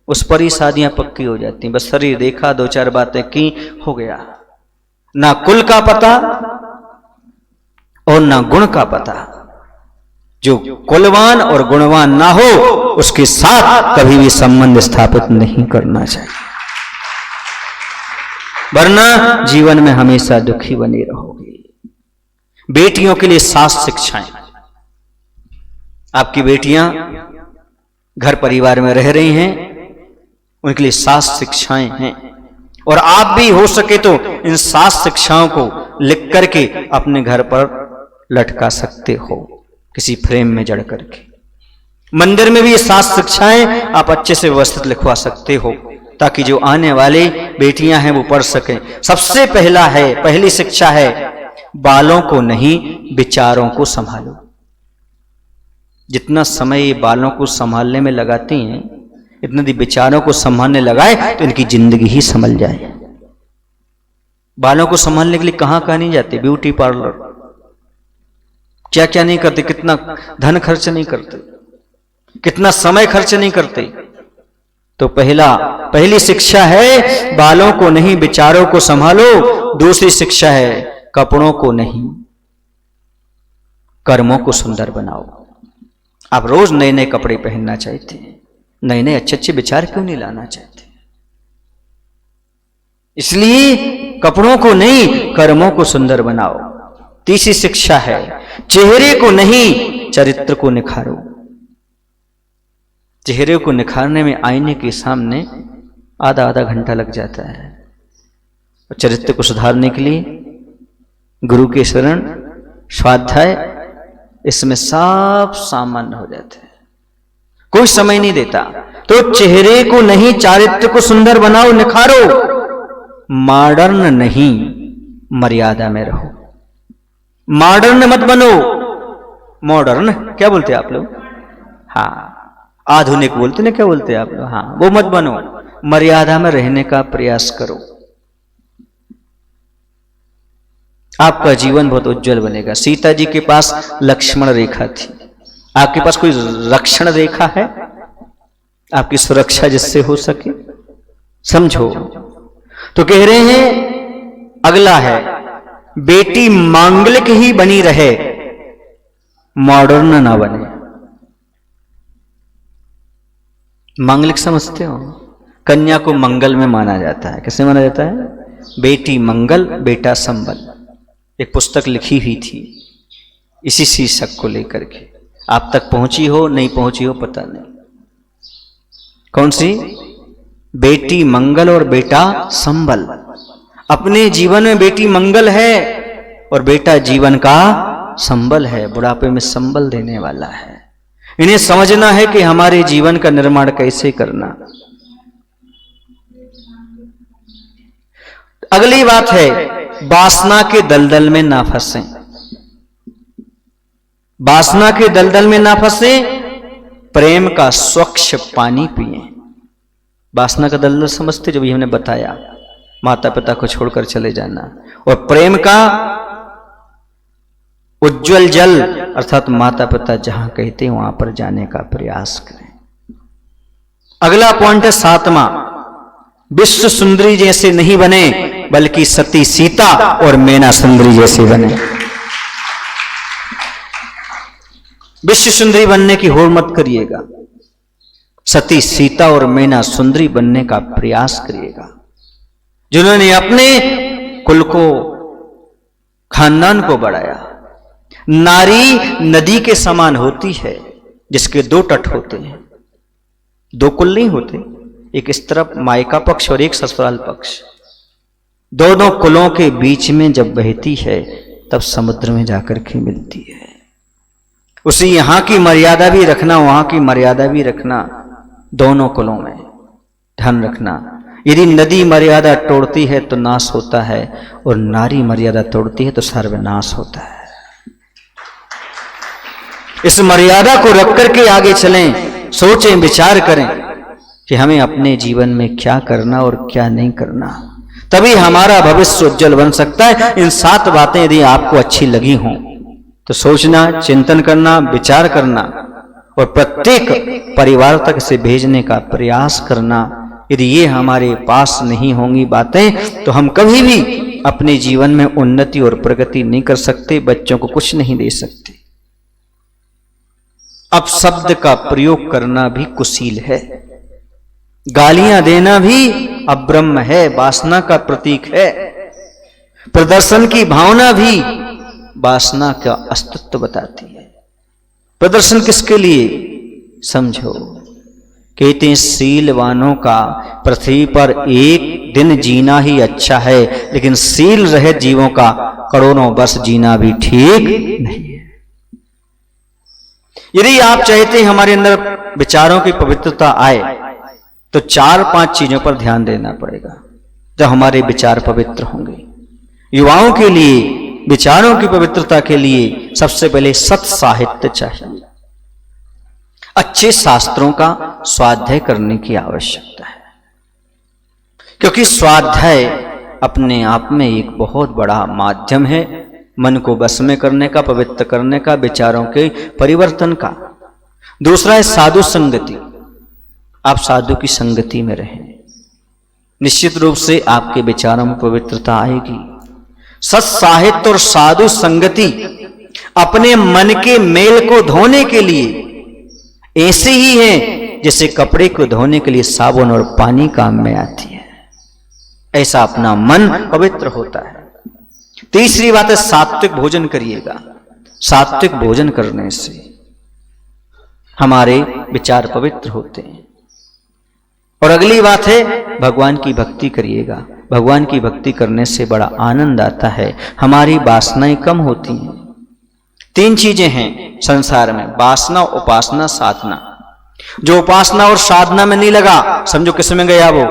उस पर ही शादियां पक्की हो जाती हैं। बस शरीर देखा, दो चार बातें की, हो गया। ना कुल का पता और ना गुण का पता। जो कुलवान और गुणवान ना हो उसके साथ कभी भी संबंध स्थापित नहीं करना चाहिए, वरना जीवन में हमेशा दुखी बने रहोगे। बेटियों के लिए 7 शिक्षाएं। आपकी बेटियां घर परिवार में रह रही हैं, उनके लिए 7 शिक्षाएं हैं। और आप भी हो सके तो इन 7 शिक्षाओं को लिख करके अपने घर पर लटका सकते हो, किसी फ्रेम में जड़ करके। मंदिर में भी ये 7 शिक्षाएं आप अच्छे से व्यवस्थित लिखवा सकते हो, ताकि जो आने वाली बेटियां हैं वो पढ़ सकें। सबसे पहली शिक्षा है, बालों को नहीं विचारों को संभालो। जितना समय ये बालों को संभालने में लगाती हैं, इतना यदि विचारों को संभालने लगाए तो इनकी जिंदगी ही संभल जाए। बालों को संभालने के लिए कहां कहां नहीं जाते, ब्यूटी पार्लर, क्या क्या नहीं करते, कितना धन खर्च नहीं करते, कितना समय खर्च नहीं करते। तो पहली शिक्षा है, बालों को नहीं विचारों को संभालो। दूसरी शिक्षा है, कपड़ों को नहीं कर्मों को सुंदर बनाओ। आप रोज नए नए कपड़े पहनना चाहते हैं, नए नए अच्छे अच्छे विचार क्यों नहीं लाना चाहते? इसलिए कपड़ों को नहीं कर्मों को सुंदर बनाओ। तीसरी शिक्षा है, चेहरे को नहीं चरित्र को निखारो। चेहरे को निखारने में आईने के सामने आधा घंटा लग जाता है, और चरित्र को सुधारने के लिए गुरु के शरण, स्वाध्याय, इसमें सब सामान्य हो जाते हैं, कोई समय नहीं देता। तो चेहरे को नहीं चारित्र को सुंदर बनाओ, निखारो। मॉडर्न नहीं, मर्यादा में रहो। मॉडर्न मत बनो। मॉडर्न क्या बोलते हैं आप लोग? हाँ, आधुनिक बोलते ना, क्या बोलते हैं आप लोग? हाँ, वो मत बनो। मर्यादा में रहने का प्रयास करो, आपका जीवन बहुत उज्जवल बनेगा। सीता जी के पास लक्ष्मण रेखा थी, आपके पास कोई रक्षण रेखा है? आपकी सुरक्षा जिससे हो सके समझो। तो कह रहे हैं, अगला है, बेटी मांगलिक ही बनी रहे, मॉडर्न ना बने। मांगलिक समझते हो? कन्या को मंगल में माना जाता है। कैसे माना जाता है? बेटी मंगल, बेटा संबल। एक पुस्तक लिखी हुई थी इसी शीर्षक को लेकर के। आप तक पहुंची हो नहीं पहुंची हो पता नहीं। कौन सी? बेटी मंगल और बेटा संबल। अपने जीवन में बेटी मंगल है और बेटा जीवन का संबल है, बुढ़ापे में संबल देने वाला है। इन्हें समझना है कि हमारे जीवन का निर्माण कैसे करना। अगली बात है, वासना के दलदल में ना फंसे। वासना के दलदल में ना फंसे, प्रेम का स्वच्छ पानी पिए। वासना का दलदल समझते? जो भी हमने बताया, माता पिता को छोड़कर चले जाना, और प्रेम का उज्जवल जल अर्थात माता पिता जहां कहते हैं वहां पर जाने का प्रयास करें। अगला पॉइंट है 7वां, विश्व सुंदरी जैसे नहीं बने, बल्कि सती सीता और मैना सुंदरी जैसे बने। विश्व सुंदरी बनने की होड़ मत करिएगा, सती सीता और मैना सुंदरी बनने का प्रयास करिएगा, जिन्होंने अपने कुल को, खानदान को बढ़ाया। नारी नदी के समान होती है जिसके 2 तट होते हैं, 2 कुल नहीं होते, एक इस तरफ मायका पक्ष और एक ससुराल पक्ष। दोनों कुलों के बीच में जब बहती है तब समुद्र में जाकर के मिलती है। उसे यहां की मर्यादा भी रखना, वहां की मर्यादा भी रखना, दोनों कुलों में ध्यान रखना। यदि नदी मर्यादा तोड़ती है तो नाश होता है, और नारी मर्यादा तोड़ती है तो सर्वनाश होता है। इस मर्यादा को रख करके आगे चलें, सोचें, विचार करें कि हमें अपने जीवन में क्या करना और क्या नहीं करना, तभी हमारा भविष्य उज्जवल बन सकता है। इन 7 बातें यदि आपको अच्छी लगी हों तो सोचना, चिंतन करना, विचार करना और प्रत्येक परिवार तक से भेजने का प्रयास करना। यदि ये हमारे पास नहीं होंगी बातें तो हम कभी भी अपने जीवन में उन्नति और प्रगति नहीं कर सकते, बच्चों को कुछ नहीं दे सकते। अब शब्द का प्रयोग करना भी कुशील है, गालियां देना भी अब्रह्म है, वासना का प्रतीक है। प्रदर्शन की भावना भी वासना का अस्तित्व बताती है। प्रदर्शन किसके लिए? समझो, कहते हैं सीलवानों का पृथ्वी पर एक दिन जीना ही अच्छा है, लेकिन सील रहित जीवों का करोड़ों वर्ष जीना भी ठीक नहीं है। यदि आप चाहते हैं हमारे अंदर विचारों की पवित्रता आए तो 4-5 चीजों पर ध्यान देना पड़ेगा जब हमारे विचार पवित्र होंगे। युवाओं के लिए विचारों की पवित्रता के लिए सबसे पहले सत साहित्य चाहिए, अच्छे शास्त्रों का स्वाध्याय करने की आवश्यकता है, क्योंकि स्वाध्याय अपने आप में एक बहुत बड़ा माध्यम है मन को वश में करने का, पवित्र करने का, विचारों के परिवर्तन का। दूसरा है साधु संगति। आप साधु की संगति में रहें, निश्चित रूप से आपके विचारों में पवित्रता आएगी। सत्साहित्य और साधु संगति अपने मन के मेल को धोने के लिए ऐसे ही है जैसे कपड़े को धोने के लिए साबुन और पानी काम में आती है, ऐसा अपना मन पवित्र होता है। तीसरी बात है सात्विक भोजन करिएगा। सात्विक भोजन करने से हमारे विचार पवित्र होते हैं। और अगली बात है भगवान की भक्ति करिएगा। भगवान की भक्ति करने से बड़ा आनंद आता है, हमारी वासनाएं कम होती हैं। 3 चीजें हैं संसार में, वासना, उपासना, साधना। जो उपासना और साधना में नहीं लगा, समझो किस में गया वो?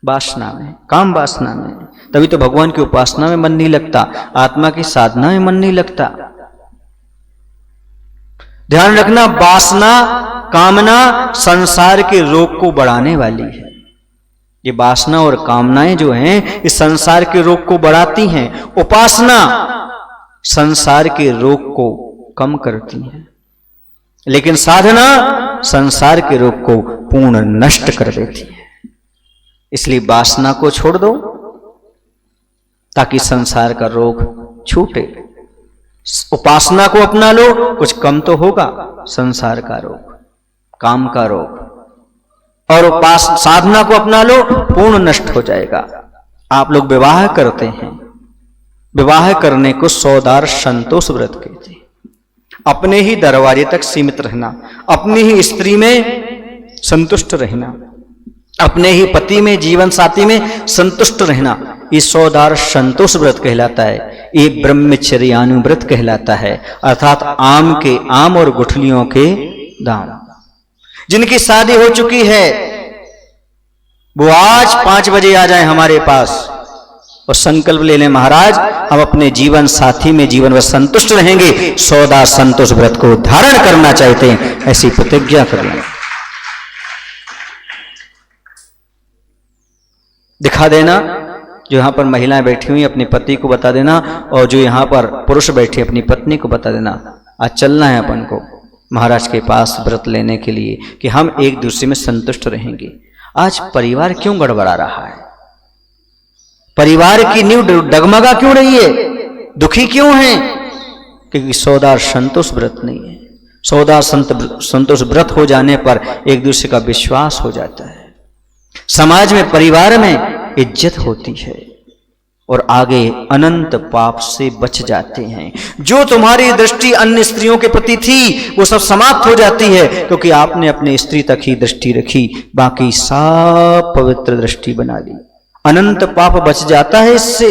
वासना में, काम वासना में। तभी तो भगवान की उपासना में मन नहीं लगता, आत्मा की साधना में मन नहीं लगता। ध्यान रखना, वासना, कामना संसार के रोग को बढ़ाने वाली है। ये वासना और कामनाएं जो हैं इस संसार के रोग को बढ़ाती हैं। उपासना संसार के रोग को कम करती है, लेकिन साधना संसार के रोग को पूर्ण नष्ट कर देती है। इसलिए वासना को छोड़ दो ताकि संसार का रोग छूटे। उपासना को अपना लो, कुछ कम तो होगा संसार का रोग, काम का रोग। और साधना को अपना लो, पूर्ण नष्ट हो जाएगा। आप लोग विवाह करते हैं, विवाह करने को सौदार संतोष व्रत कहते हैं। अपने ही दरवाजे तक सीमित रहना, अपनी ही स्त्री में संतुष्ट रहना, अपने ही पति में, जीवन साथी में संतुष्ट रहना, ये सौदार संतोष व्रत कहलाता है। ये ब्रह्मचर्यानुव्रत कहलाता है, अर्थात आम के आम और गुठलियों के दाम। जिनकी शादी हो चुकी है वो आज 5 बजे आ जाए हमारे पास और संकल्प ले लें, महाराज हम अपने जीवन साथी में जीवन में संतुष्ट रहेंगे, सौदार संतोष व्रत को धारण करना चाहते हैं, ऐसी प्रतिज्ञा कर लें। दिखा देना, जो यहां पर महिलाएं बैठी हुई अपने पति को बता देना, और जो यहां पर पुरुष बैठे अपनी पत्नी को बता देना, आज चलना है अपन को महाराज के पास व्रत लेने के लिए कि हम एक दूसरे में संतुष्ट रहेंगे। आज परिवार क्यों गड़बड़ा रहा है? परिवार की नींव डगमगा क्यों रही है? दुखी क्यों है? क्योंकि सौदार संतोष व्रत नहीं है। सौदार संतोष व्रत हो जाने पर एक दूसरे का विश्वास हो जाता है, समाज में, परिवार में इज्जत होती है और आगे अनंत पाप से बच जाते हैं। जो तुम्हारी दृष्टि अन्य स्त्रियों के प्रति थी वो सब समाप्त हो जाती है, क्योंकि आपने अपनी स्त्री तक ही दृष्टि रखी, बाकी सब पवित्र दृष्टि बना ली। अनंत पाप बच जाता है इससे।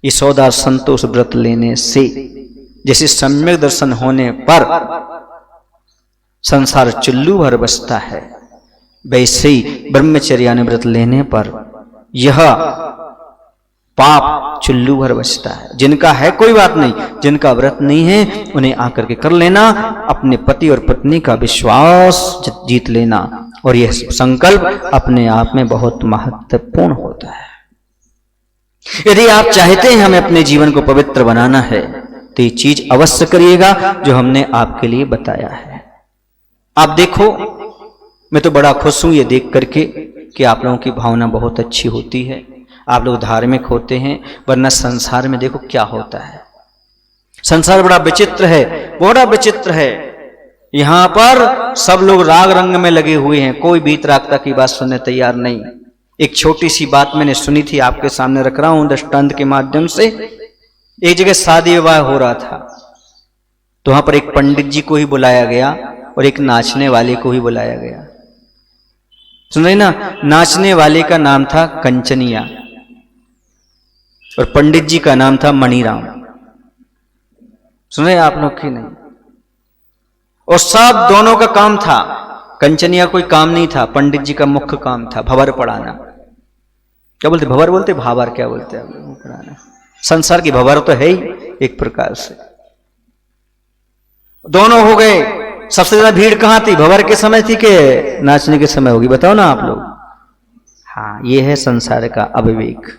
ये सौदार संतोष व्रत लेने से, जैसे सम्यक दर्शन होने पर संसार चुल्लू भर बसता है, वैसे ही ब्रह्मचर्यानुव्रत लेने पर यह पाप चुल्लू भर बचता है। जिनका है कोई बात नहीं, जिनका व्रत नहीं है उन्हें आकर के कर लेना, अपने पति और पत्नी का विश्वास जीत लेना, और यह संकल्प अपने आप में बहुत महत्वपूर्ण होता है। यदि आप चाहते हैं हमें अपने जीवन को पवित्र बनाना है तो ये चीज अवश्य करिएगा जो हमने आपके लिए बताया है। आप देखो, मैं तो बड़ा खुश हूं ये देख करके कि आप लोगों की भावना बहुत अच्छी होती है, आप लोग धार्मिक होते हैं, वरना संसार में देखो क्या होता है। संसार बड़ा विचित्र है, बड़ा विचित्र है। यहां पर सब लोग राग रंग में लगे हुए हैं, कोई वीतरागता की बात सुनने तैयार नहीं। एक छोटी सी बात मैंने सुनी थी, आपके सामने रख रहा हूं दृष्टांत के माध्यम से। एक जगह शादी विवाह हो रहा था, तो वहां पर एक पंडित जी को ही बुलाया गया और एक नाचने वाले को ही बुलाया गया। सुन रहे ना, नाचने वाले का नाम था कंचनिया और पंडित जी का नाम था मणिराम। सुन रहे आप लोग की नहीं? और सब दोनों का काम था, कंचनिया कोई काम नहीं था, पंडित जी का मुख्य काम था भंवर पढ़ाना। क्या बोलते, भंवर बोलते, भावर क्या बोलते हैं आप लोग? पढ़ाना। संसार की भंवर तो है ही एक प्रकार से। दोनों हो गए। सबसे ज्यादा भीड़ कहां थी, भंवर के समय थी कि नाचने के समय होगी, बताओ ना आप लोग। हाँ, ये है संसार का अविवेक।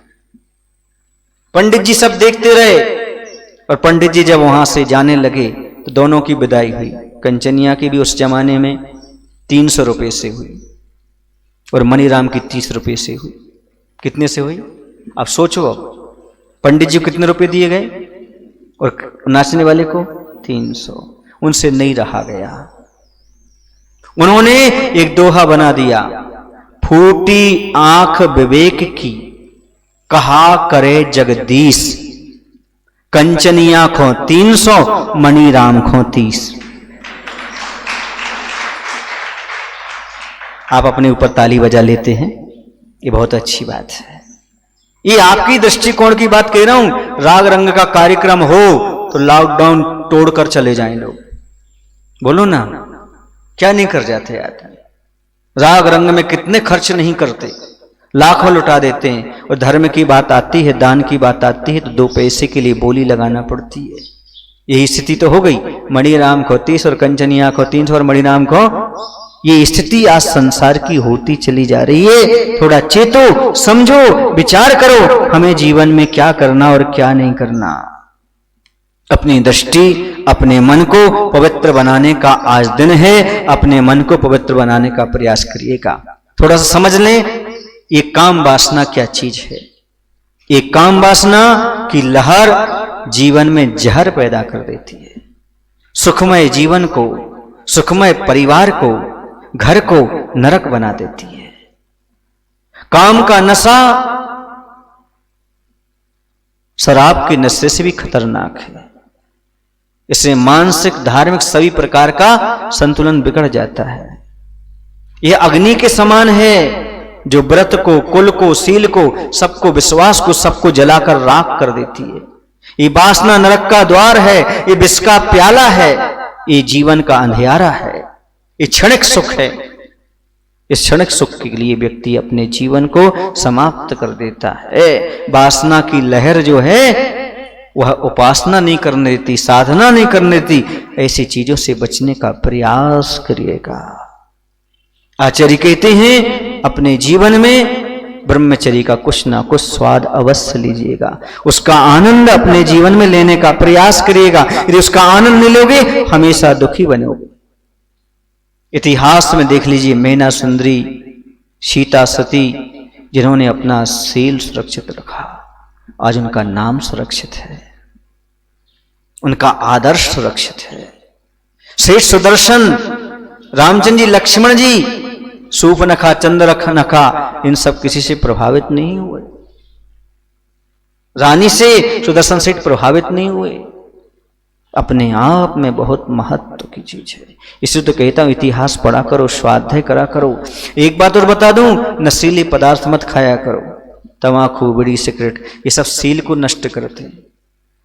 पंडित जी सब देखते रहे, और पंडित जी जब वहां से जाने लगे तो दोनों की विदाई हुई। कंचनिया की भी उस जमाने में 300 रुपए से हुई और मणिराम की 30 रुपए से हुई। कितने से हुई आप सोचो। अब पंडित जी को कितने रुपए दिए गए और नाचने वाले को 300। उनसे नहीं रहा गया, उन्होंने एक दोहा बना दिया, फूटी आंख विवेक की कहा करे जगदीश, कंचनिया खो 300 मणिराम खो 30। आप अपने ऊपर ताली बजा लेते हैं, ये बहुत अच्छी बात है। ये आपकी दृष्टिकोण की बात कह रहा हूं। राग रंग का कार्यक्रम हो तो लॉकडाउन तोड़कर चले जाएं लोग, बोलो ना, क्या नहीं कर जाते यार। राग रंग में कितने खर्च नहीं करते, लाखों लुटा देते हैं। और धर्म की बात आती है, दान की बात आती है तो 2 पैसे के लिए बोली लगाना पड़ती है। यही स्थिति तो हो गई। मणिराम को 30 और कंचनिया को 300 और मणिराम को, ये स्थिति आज संसार की होती चली जा रही है। थोड़ा चेतो, समझो, विचार करो, हमें जीवन में क्या करना और क्या नहीं करना। अपनी दृष्टि, अपने मन को पवित्र बनाने का आज दिन है। अपने मन को पवित्र बनाने का प्रयास करिएगा। थोड़ा सा समझ लें, ये काम वासना क्या चीज है। ये काम वासना की लहर जीवन में जहर पैदा कर देती है। सुखमय जीवन को, सुखमय परिवार को, घर को नरक बना देती है। काम का नशा शराब के नशे से भी खतरनाक है। इससे मानसिक, धार्मिक सभी प्रकार का संतुलन बिगड़ जाता है। यह अग्नि के समान है जो व्रत को, कुल को, शील को, सबको, विश्वास को, सबको जलाकर राख कर देती है। ये वासना नरक का द्वार है, ये विष का प्याला है, ये जीवन का अंधियारा है, ये क्षणिक सुख है। इस क्षणिक सुख के लिए व्यक्ति अपने जीवन को समाप्त कर देता है। वासना की लहर जो है वह उपासना नहीं करने देती, साधना नहीं करने देती। ऐसी चीजों से बचने का प्रयास करिएगा। आचार्य कहते हैं अपने जीवन में ब्रह्मचर्य का कुछ ना कुछ स्वाद अवश्य लीजिएगा, उसका आनंद अपने जीवन में लेने का प्रयास करिएगा। यदि उसका आनंद नहीं लोगे हमेशा दुखी बनोगे। इतिहास में देख लीजिए, मैना सुंदरी, सीता सती, जिन्होंने अपना शील सुरक्षित रखा, आज उनका नाम सुरक्षित है, उनका आदर्श सुरक्षित है। श्रेष्ठ सुदर्शन, रामचंद्र जी, लक्ष्मण जी, सूपनखा, चंद्रनखा, इन सब किसी से प्रभावित नहीं हुए। रानी से सुदर्शन सेठ प्रभावित नहीं हुए। अपने आप में बहुत महत्व की चीज है। इसलिए तो कहता हूं इतिहास पढ़ा करो, स्वाध्याय करा करो। एक बात और बता दूं, नशीले पदार्थ मत खाया करो, तम्बाकू, बीड़ी, सिगरेट, ये सब शील को नष्ट करते हैं।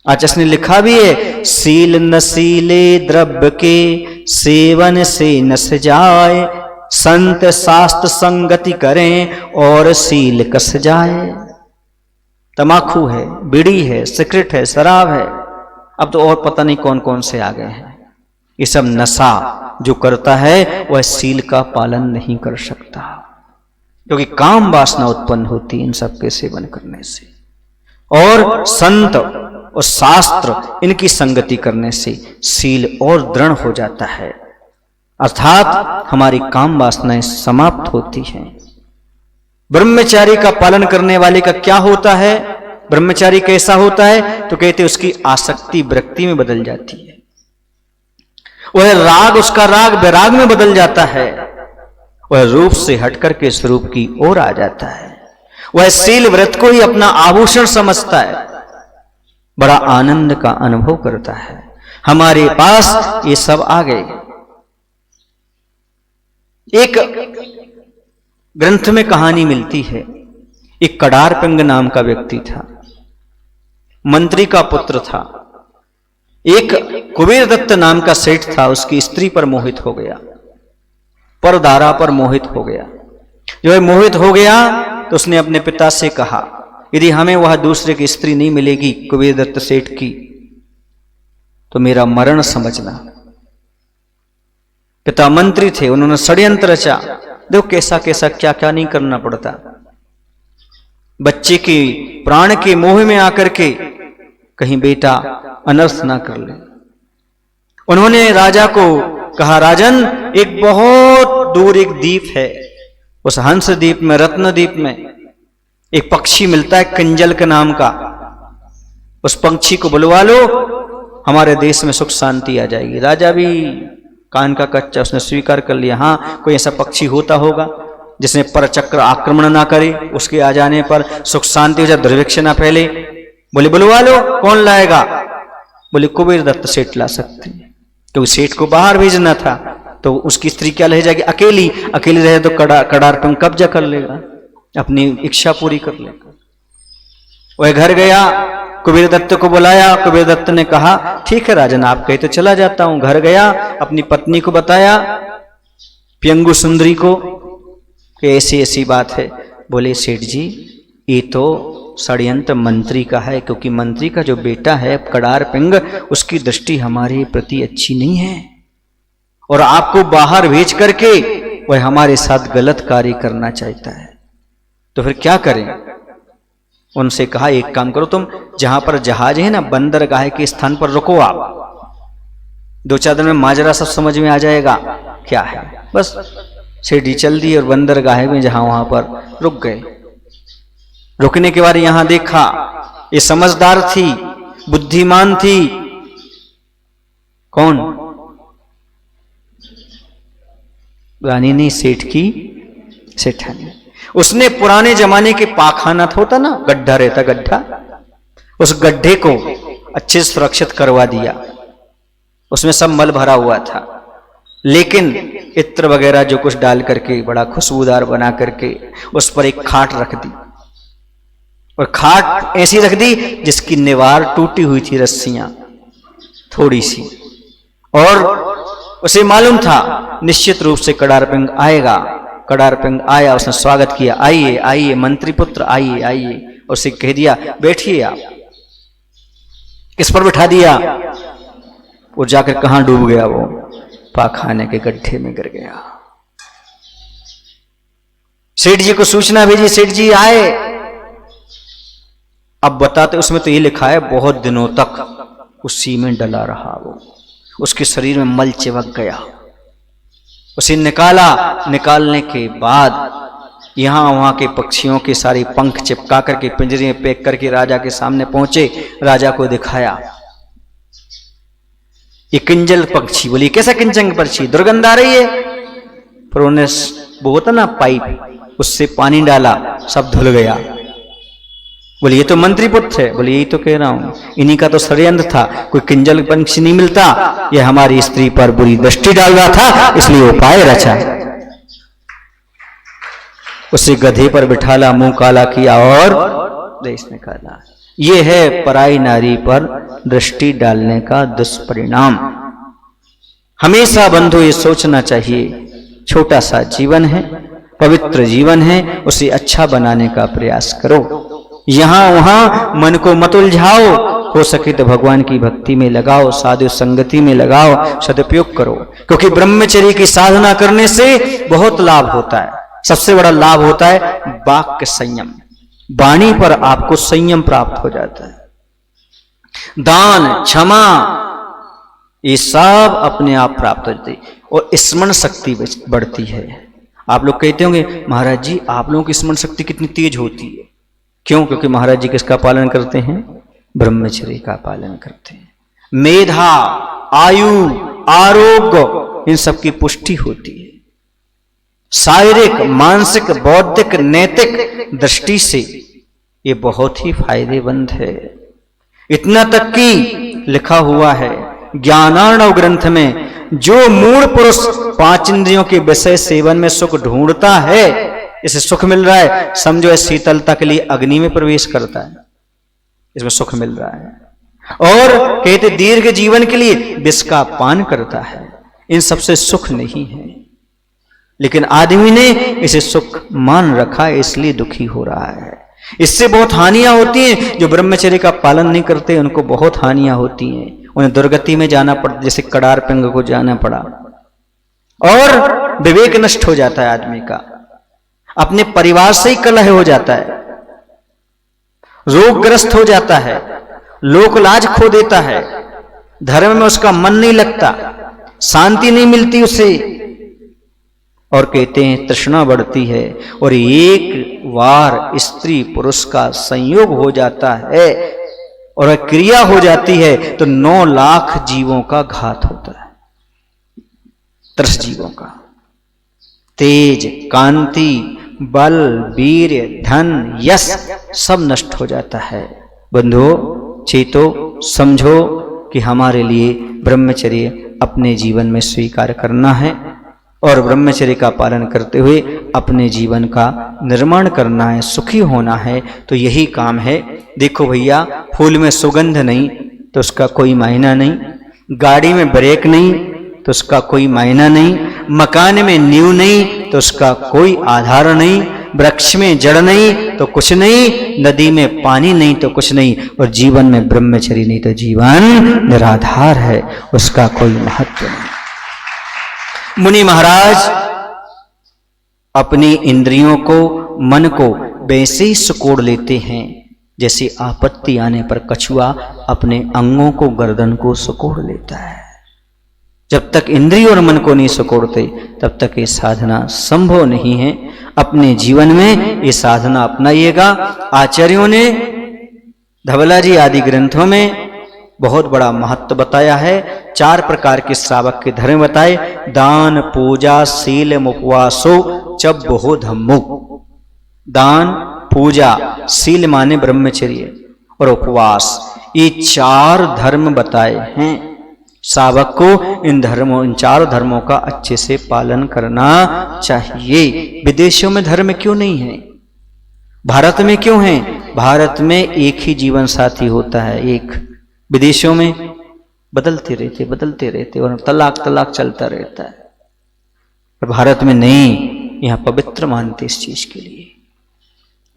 आज इसने लिखा भी है, शील नशीले द्रव्य के सेवन से नस जाए, संत शास्त्र संगति करें और शील कस जाए। तमाकू है, बीड़ी है, सिगरेट है, शराब है, अब तो और पता नहीं कौन कौन से आ गए हैं। ये सब नशा जो करता है वह सील का पालन नहीं कर सकता, क्योंकि काम वासना उत्पन्न होती है इन सब के सेवन करने से। और संत और शास्त्र इनकी संगति करने से सील और दृढ़ हो जाता है, अर्थात हमारी काम वासनाएं समाप्त होती हैं। ब्रह्मचारी का पालन करने वाले का क्या होता है? ब्रह्मचारी कैसा होता है? तो कहते उसकी आसक्ति विरक्ति में बदल जाती है, वह राग, उसका राग वैराग में बदल जाता है, वह रूप से हटकर के स्वरूप की ओर आ जाता है, वह सील व्रत को ही अपना आभूषण समझता है, बड़ा आनंद का अनुभव करता है। हमारे पास ये सब आ गए। एक ग्रंथ में कहानी मिलती है, एक कडारपिंग नाम का व्यक्ति था, मंत्री का पुत्र था। एक कुबेर दत्त नाम का सेठ था, उसकी स्त्री पर मोहित हो गया, परदारा पर मोहित हो गया। जो है मोहित हो गया तो उसने अपने पिता से कहा, यदि हमें वह दूसरे की स्त्री नहीं मिलेगी कुबेर दत्त सेठ की, तो मेरा मरण समझना। पिता मंत्री थे, उन्होंने षड्यंत्र रचा। देखो कैसा कैसा क्या क्या नहीं करना पड़ता, बच्चे के प्राण के मोह में आकर के कहीं बेटा अनर्थ ना कर ले। उन्होंने राजा को कहा, राजन एक बहुत दूर एक द्वीप है, उस हंस द्वीप में, रत्न द्वीप में एक पक्षी मिलता है किंजल के नाम का, उस पक्षी को बुलवा लो, हमारे देश में सुख शांति आ जाएगी। राजा भी कान का कच्चा, उसने स्वीकार कर लिया, हाँ कोई ऐसा पक्षी होता होगा जिसने परचक्र आक्रमण ना करे, उसके आ जाने पर सुख शांति हो जाए, दुर्भिक्ष ना फैले। बोले बुलवा लो, कौन लाएगा? बोले कुबेर दत्त सेठ ला सकते हैं, तो सेठ को बाहर भेजना था, तो उसकी स्त्री क्या रह जाएगी? अकेली, अकेली रहे तो कडारपिंग कब्जा कर लेगा, अपनी इच्छा पूरी कर लेगा। वह घर गया, कुबेर दत्त को बुलाया, कुबेर दत्त ने कहा ठीक है राजन आप कहे तो चला जाता हूं। घर गया, अपनी पत्नी को बताया, प्यंगु सुंदरी को, कि ऐसी ऐसी बात है। बोले सेठ जी ये तो षड्यंत्र मंत्री का है, क्योंकि मंत्री का जो बेटा है कडारपिंग, उसकी दृष्टि हमारे प्रति अच्छी नहीं है, और आपको बाहर भेज करके वह हमारे साथ गलत कार्य करना चाहता है, तो फिर क्या करें? उनसे कहा एक काम करो, तुम जहां पर जहाज है ना, बंदरगाह के स्थान पर रुको, आप 2-4 दिन में माजरा सब समझ में आ जाएगा क्या है। बस सेठ जी चल दी और बंदरगाह में जहां वहां पर रुक गए। रुकने के बाद यहां देखा, ये समझदार थी, बुद्धिमान थी। कौन? रानी ने सेठ की सेठानी। उसने पुराने जमाने के पाखाना होता ना, गड्ढा रहता गड्ढा, उस गड्ढे को अच्छे से सुरक्षित करवा दिया। उसमें सब मल भरा हुआ था, लेकिन इत्र वगैरह जो कुछ डाल करके बड़ा खुशबूदार बना करके उस पर एक खाट रख दी, और खाट ऐसी रख दी जिसकी निवार टूटी हुई थी, रस्सियां थोड़ी सी, और उसे मालूम था निश्चित रूप से कडारपिंग आएगा। कडारपिंग आया, उसने स्वागत किया, आइए आइए मंत्री पुत्र आइए आइए, उसे कह दिया बैठिए आप। किस पर बिठा दिया? वो जाकर कहां डूब गया? वो पाखाने के गड्ढे में गिर गया। सेठ जी को सूचना भेजी, सेठ जी आए। अब बताते उसमें तो ये लिखा है बहुत दिनों तक उसी में डला रहा वो, उसके शरीर में मल चिपक गया। उसे निकाला, निकालने के बाद यहां वहां के पक्षियों के सारे पंख चिपका करके पिंजरे में पैक करके राजा के सामने पहुंचे, राजा को दिखाया ये किंजल पक्षी। बोली कैसा किंजल पक्षी? दुर्गंध आ रही है। पर उन्होंने वो होता ना पाइप, उससे पानी डाला, सब धुल गया। बोले ये तो मंत्री पुत्र है। बोले यही तो कह रहा हूं, इन्हीं का तो षड्यंत्र था, कोई किंजल पंक्षी नहीं मिलता, यह हमारी स्त्री पर बुरी दृष्टि डाल रहा था, इसलिए उपाय रचा। उसे गधे पर बिठाला, मुंह काला किया और देश निकाला। ये है पराई नारी पर दृष्टि डालने का दुष्परिणाम। हमेशा बंधु ये सोचना चाहिए, छोटा सा जीवन है, पवित्र जीवन है, उसे अच्छा बनाने का प्रयास करो। यहां वहां मन को मत उलझाओ, हो सके तो भगवान की भक्ति में लगाओ, साधु संगति में लगाओ, सदुपयोग करो। क्योंकि ब्रह्मचर्य की साधना करने से बहुत लाभ होता है। सबसे बड़ा लाभ होता है वाक्य संयम, वाणी पर आपको संयम प्राप्त हो जाता है। दान, क्षमा, ये सब अपने आप प्राप्त हो जाती है और स्मरण शक्ति बढ़ती है। आप लोग कहते होंगे महाराज जी आप लोगों की स्मरण शक्ति कितनी तेज होती है। क्यों? क्योंकि महाराज जी किसका पालन करते हैं? ब्रह्मचर्य का पालन करते हैं। मेधा, आयु, आरोग्य, इन सब की पुष्टि होती है। शारीरिक, मानसिक, बौद्धिक, नैतिक दृष्टि से ये बहुत ही फायदेमंद है। इतना तक कि लिखा हुआ है ज्ञानार्णव ग्रंथ में, जो मूढ़ पुरुष 5 इंद्रियों के विषय सेवन में सुख ढूंढता है, इसे सुख मिल रहा है, समझो इस शीतलता के लिए अग्नि में प्रवेश करता है, इसमें सुख मिल रहा है। और कहते दीर्घ जीवन के लिए विष का पान करता है, इन सबसे सुख नहीं है। लेकिन आदमी ने इसे सुख मान रखा है, इसलिए दुखी हो रहा है। इससे बहुत हानियां होती हैं। जो ब्रह्मचर्य का पालन नहीं करते उनको बहुत हानियां होती हैं। उन्हें दुर्गति में जाना पड़ता, जैसे कड़ार पिंग को जाना पड़ा, और विवेक नष्ट हो जाता है आदमी का, अपने परिवार से ही कलह हो जाता है, रोगग्रस्त हो जाता है, लोक लाज खो देता है, धर्म में उसका मन नहीं लगता, शांति नहीं मिलती उसे। और कहते हैं तृष्णा बढ़ती है, और एक बार स्त्री पुरुष का संयोग हो जाता है और क्रिया हो जाती है तो 9 लाख जीवों का घात होता है, 30 जीवों का। तेज, कांति, बल, वीर्य, धन, यश सब नष्ट हो जाता है। बंधुओं, चेतो, समझो कि हमारे लिए ब्रह्मचर्य अपने जीवन में स्वीकार करना है और ब्रह्मचर्य का पालन करते हुए अपने जीवन का निर्माण करना है, सुखी होना है। तो यही काम है। देखो भैया, फूल में सुगंध नहीं तो उसका कोई मायना नहीं, गाड़ी में ब्रेक नहीं तो उसका कोई मायना नहीं, मकान में नींव नहीं तो उसका कोई आधार नहीं, वृक्ष में जड़ नहीं तो कुछ नहीं, नदी में पानी नहीं तो कुछ नहीं, और जीवन में ब्रह्मचर्य नहीं तो जीवन निराधार है, उसका कोई महत्व नहीं। मुनि महाराज अपनी इंद्रियों को, मन को वैसे ही सिकोड़ लेते हैं जैसे आपत्ति आने पर कछुआ अपने अंगों को, गर्दन को सिकोड़ लेता है। जब तक इंद्रिय और मन को नहीं सिकोड़ते तब तक ये साधना संभव नहीं है। अपने जीवन में ये साधना अपनाइएगा। आचार्यों ने धवला जी आदि ग्रंथों में बहुत बड़ा महत्व बताया है। 4 प्रकार के श्रावक के धर्म बताए, दान, पूजा, शील, उपवासो चब्बहो धम्मो। दान, पूजा, शील माने ब्रह्मचर्य और उपवास, ये 4 धर्म बताए हैं। श्रावक को इन 4 धर्मों का अच्छे से पालन करना चाहिए। विदेशों में धर्म क्यों नहीं है? भारत में क्यों है? भारत में एक ही जीवन साथी होता है, एक। विदेशों में बदलते रहते और तलाक चलता रहता है। पर भारत में नहीं, यहाँ पवित्र मानते इस चीज के लिए,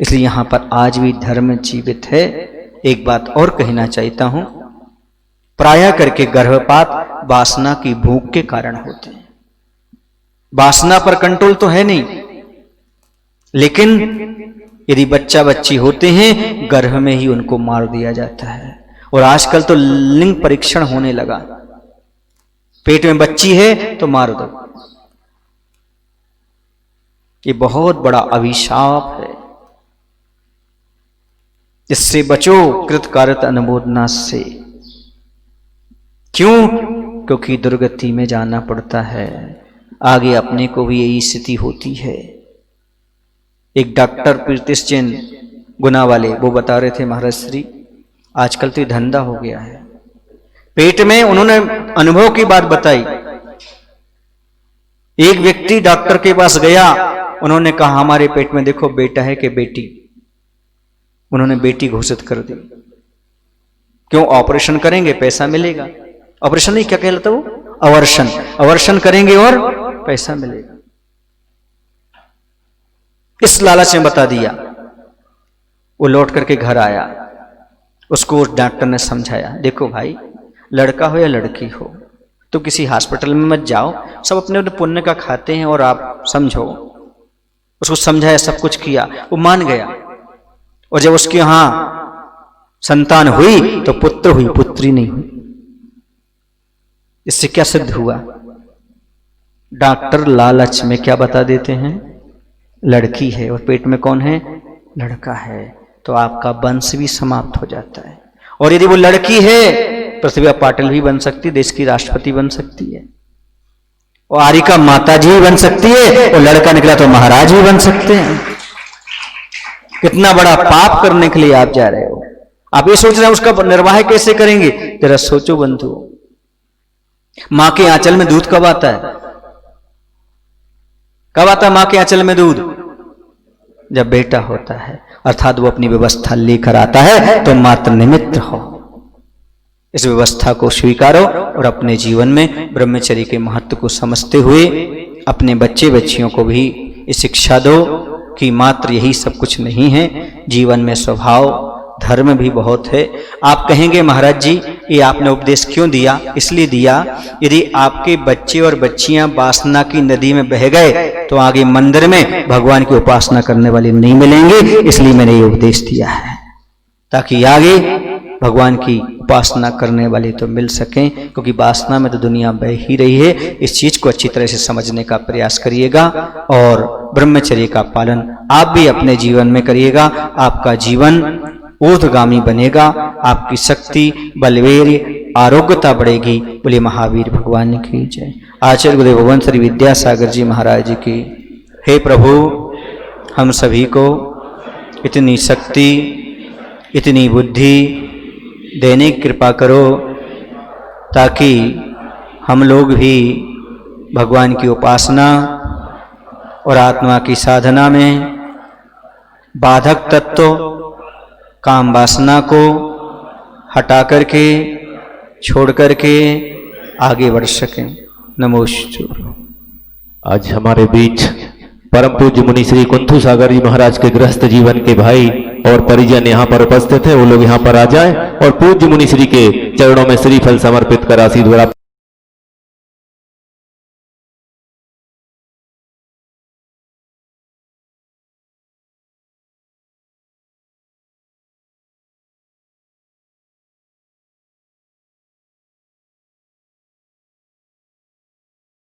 इसलिए यहाँ पर आज भी धर्म जीवित है। एक बात और कहना चाहता हूं, प्रायः करके गर्भपात वासना की भूख के कारण होते हैं। वासना पर कंट्रोल तो है नहीं, लेकिन यदि बच्चा बच्ची होते हैं गर्भ में ही उनको मार दिया जाता है। और आजकल तो लिंग परीक्षण होने लगा, पेट में बच्ची है तो मार दो। ये बहुत बड़ा अभिशाप है, इससे बचो कृतकार्यत अनुमोदना से। क्यों? क्योंकि दुर्गति में जाना पड़ता है, आगे अपने को भी यही स्थिति होती है। एक डॉक्टर प्रीतिश जैन गुना वाले, वो बता रहे थे महाराज श्री, आजकल तो ये धंधा हो गया है। पेट में उन्होंने अनुभव की बात बताई। एक व्यक्ति डॉक्टर के पास गया, उन्होंने कहा हमारे पेट में देखो बेटा है कि बेटी। उन्होंने बेटी घोषित कर दी। क्यों? ऑपरेशन करेंगे पैसा मिलेगा। ऑपरेशन नहीं, क्या कहलाता वो? अवर्शन। अवर्शन करेंगे और पैसा मिलेगा, इस लालच में बता दिया। वो लौट करके घर आया, उसको उस डॉक्टर ने समझाया, देखो भाई, लड़का हो या लड़की हो, तो किसी हॉस्पिटल में मत जाओ, सब अपने अपने पुण्य का खाते हैं और आप समझो। उसको समझाया, सब कुछ किया, वो मान गया। और जब उसके यहां संतान हुई तो पुत्र हुई, पुत्री नहीं हुई। इससे क्या सिद्ध हुआ? डॉक्टर लालच में क्या बता देते हैं? लड़की है और पेट में कौन है? लड़का है, तो आपका वंश भी समाप्त हो जाता है। और यदि वो लड़की है, प्रतिभा पाटिल भी बन सकती है, देश की राष्ट्रपति बन सकती है, और आरिका माता जी भी बन सकती है, और लड़का निकला तो महाराज भी बन सकते हैं। कितना बड़ा पाप करने के लिए आप जा रहे हो। आप ये सोच रहे हैं उसका निर्वाह कैसे करेंगे? जरा सोचो बंधु, मां के आंचल में दूध कब आता है? कब आता है मां के आंचल में दूध? जब बेटा होता है, अर्थात वो अपनी व्यवस्था लेकर आता है, तो मात्र निमित्त हो। इस व्यवस्था को स्वीकारो और अपने जीवन में ब्रह्मचर्य के महत्व को समझते हुए अपने बच्चे बच्चियों को भी ये शिक्षा दो कि मात्र यही सब कुछ नहीं है, जीवन में स्वभाव धर्म भी बहुत है। आप कहेंगे महाराज जी ये आपने उपदेश क्यों दिया? इसलिए दिया, यदि आपके बच्चे और बच्चियां वासना की नदी में बह गए तो आगे मंदिर में भगवान की उपासना करने वाले नहीं मिलेंगे, इसलिए मैंने ये उपदेश दिया है, ताकि आगे भगवान की उपासना करने वाले तो मिल सकें। क्योंकि वासना में तो दुनिया बह ही रही है। इस चीज को अच्छी तरह से समझने का प्रयास करिएगा और ब्रह्मचर्य का पालन आप भी अपने जीवन में करिएगा। आपका जीवन ऊर्ध्वगामी बनेगा, आपकी शक्ति, बलवीर्य, आरोग्यता बढ़ेगी। बोले महावीर भगवान की जय। आचार्य गुरुदेव भगवान श्री विद्यासागर जी महाराज जी की। हे प्रभु, हम सभी को इतनी शक्ति, इतनी बुद्धि देने की कृपा करो, ताकि हम लोग भी भगवान की उपासना और आत्मा की साधना में बाधक तत्व काम वासना को हटा करके, छोड़ करके आगे बढ़ सकें। नमोस्तुते। आज हमारे बीच परम पूज्य मुनि श्री कुंथु सागर जी महाराज के गृहस्थ जीवन के भाई और परिजन यहाँ पर उपस्थित है। वो लोग यहाँ पर आ जाएं और पूज्य मुनि श्री के चरणों में श्रीफल समर्पित कर आशीर्वाद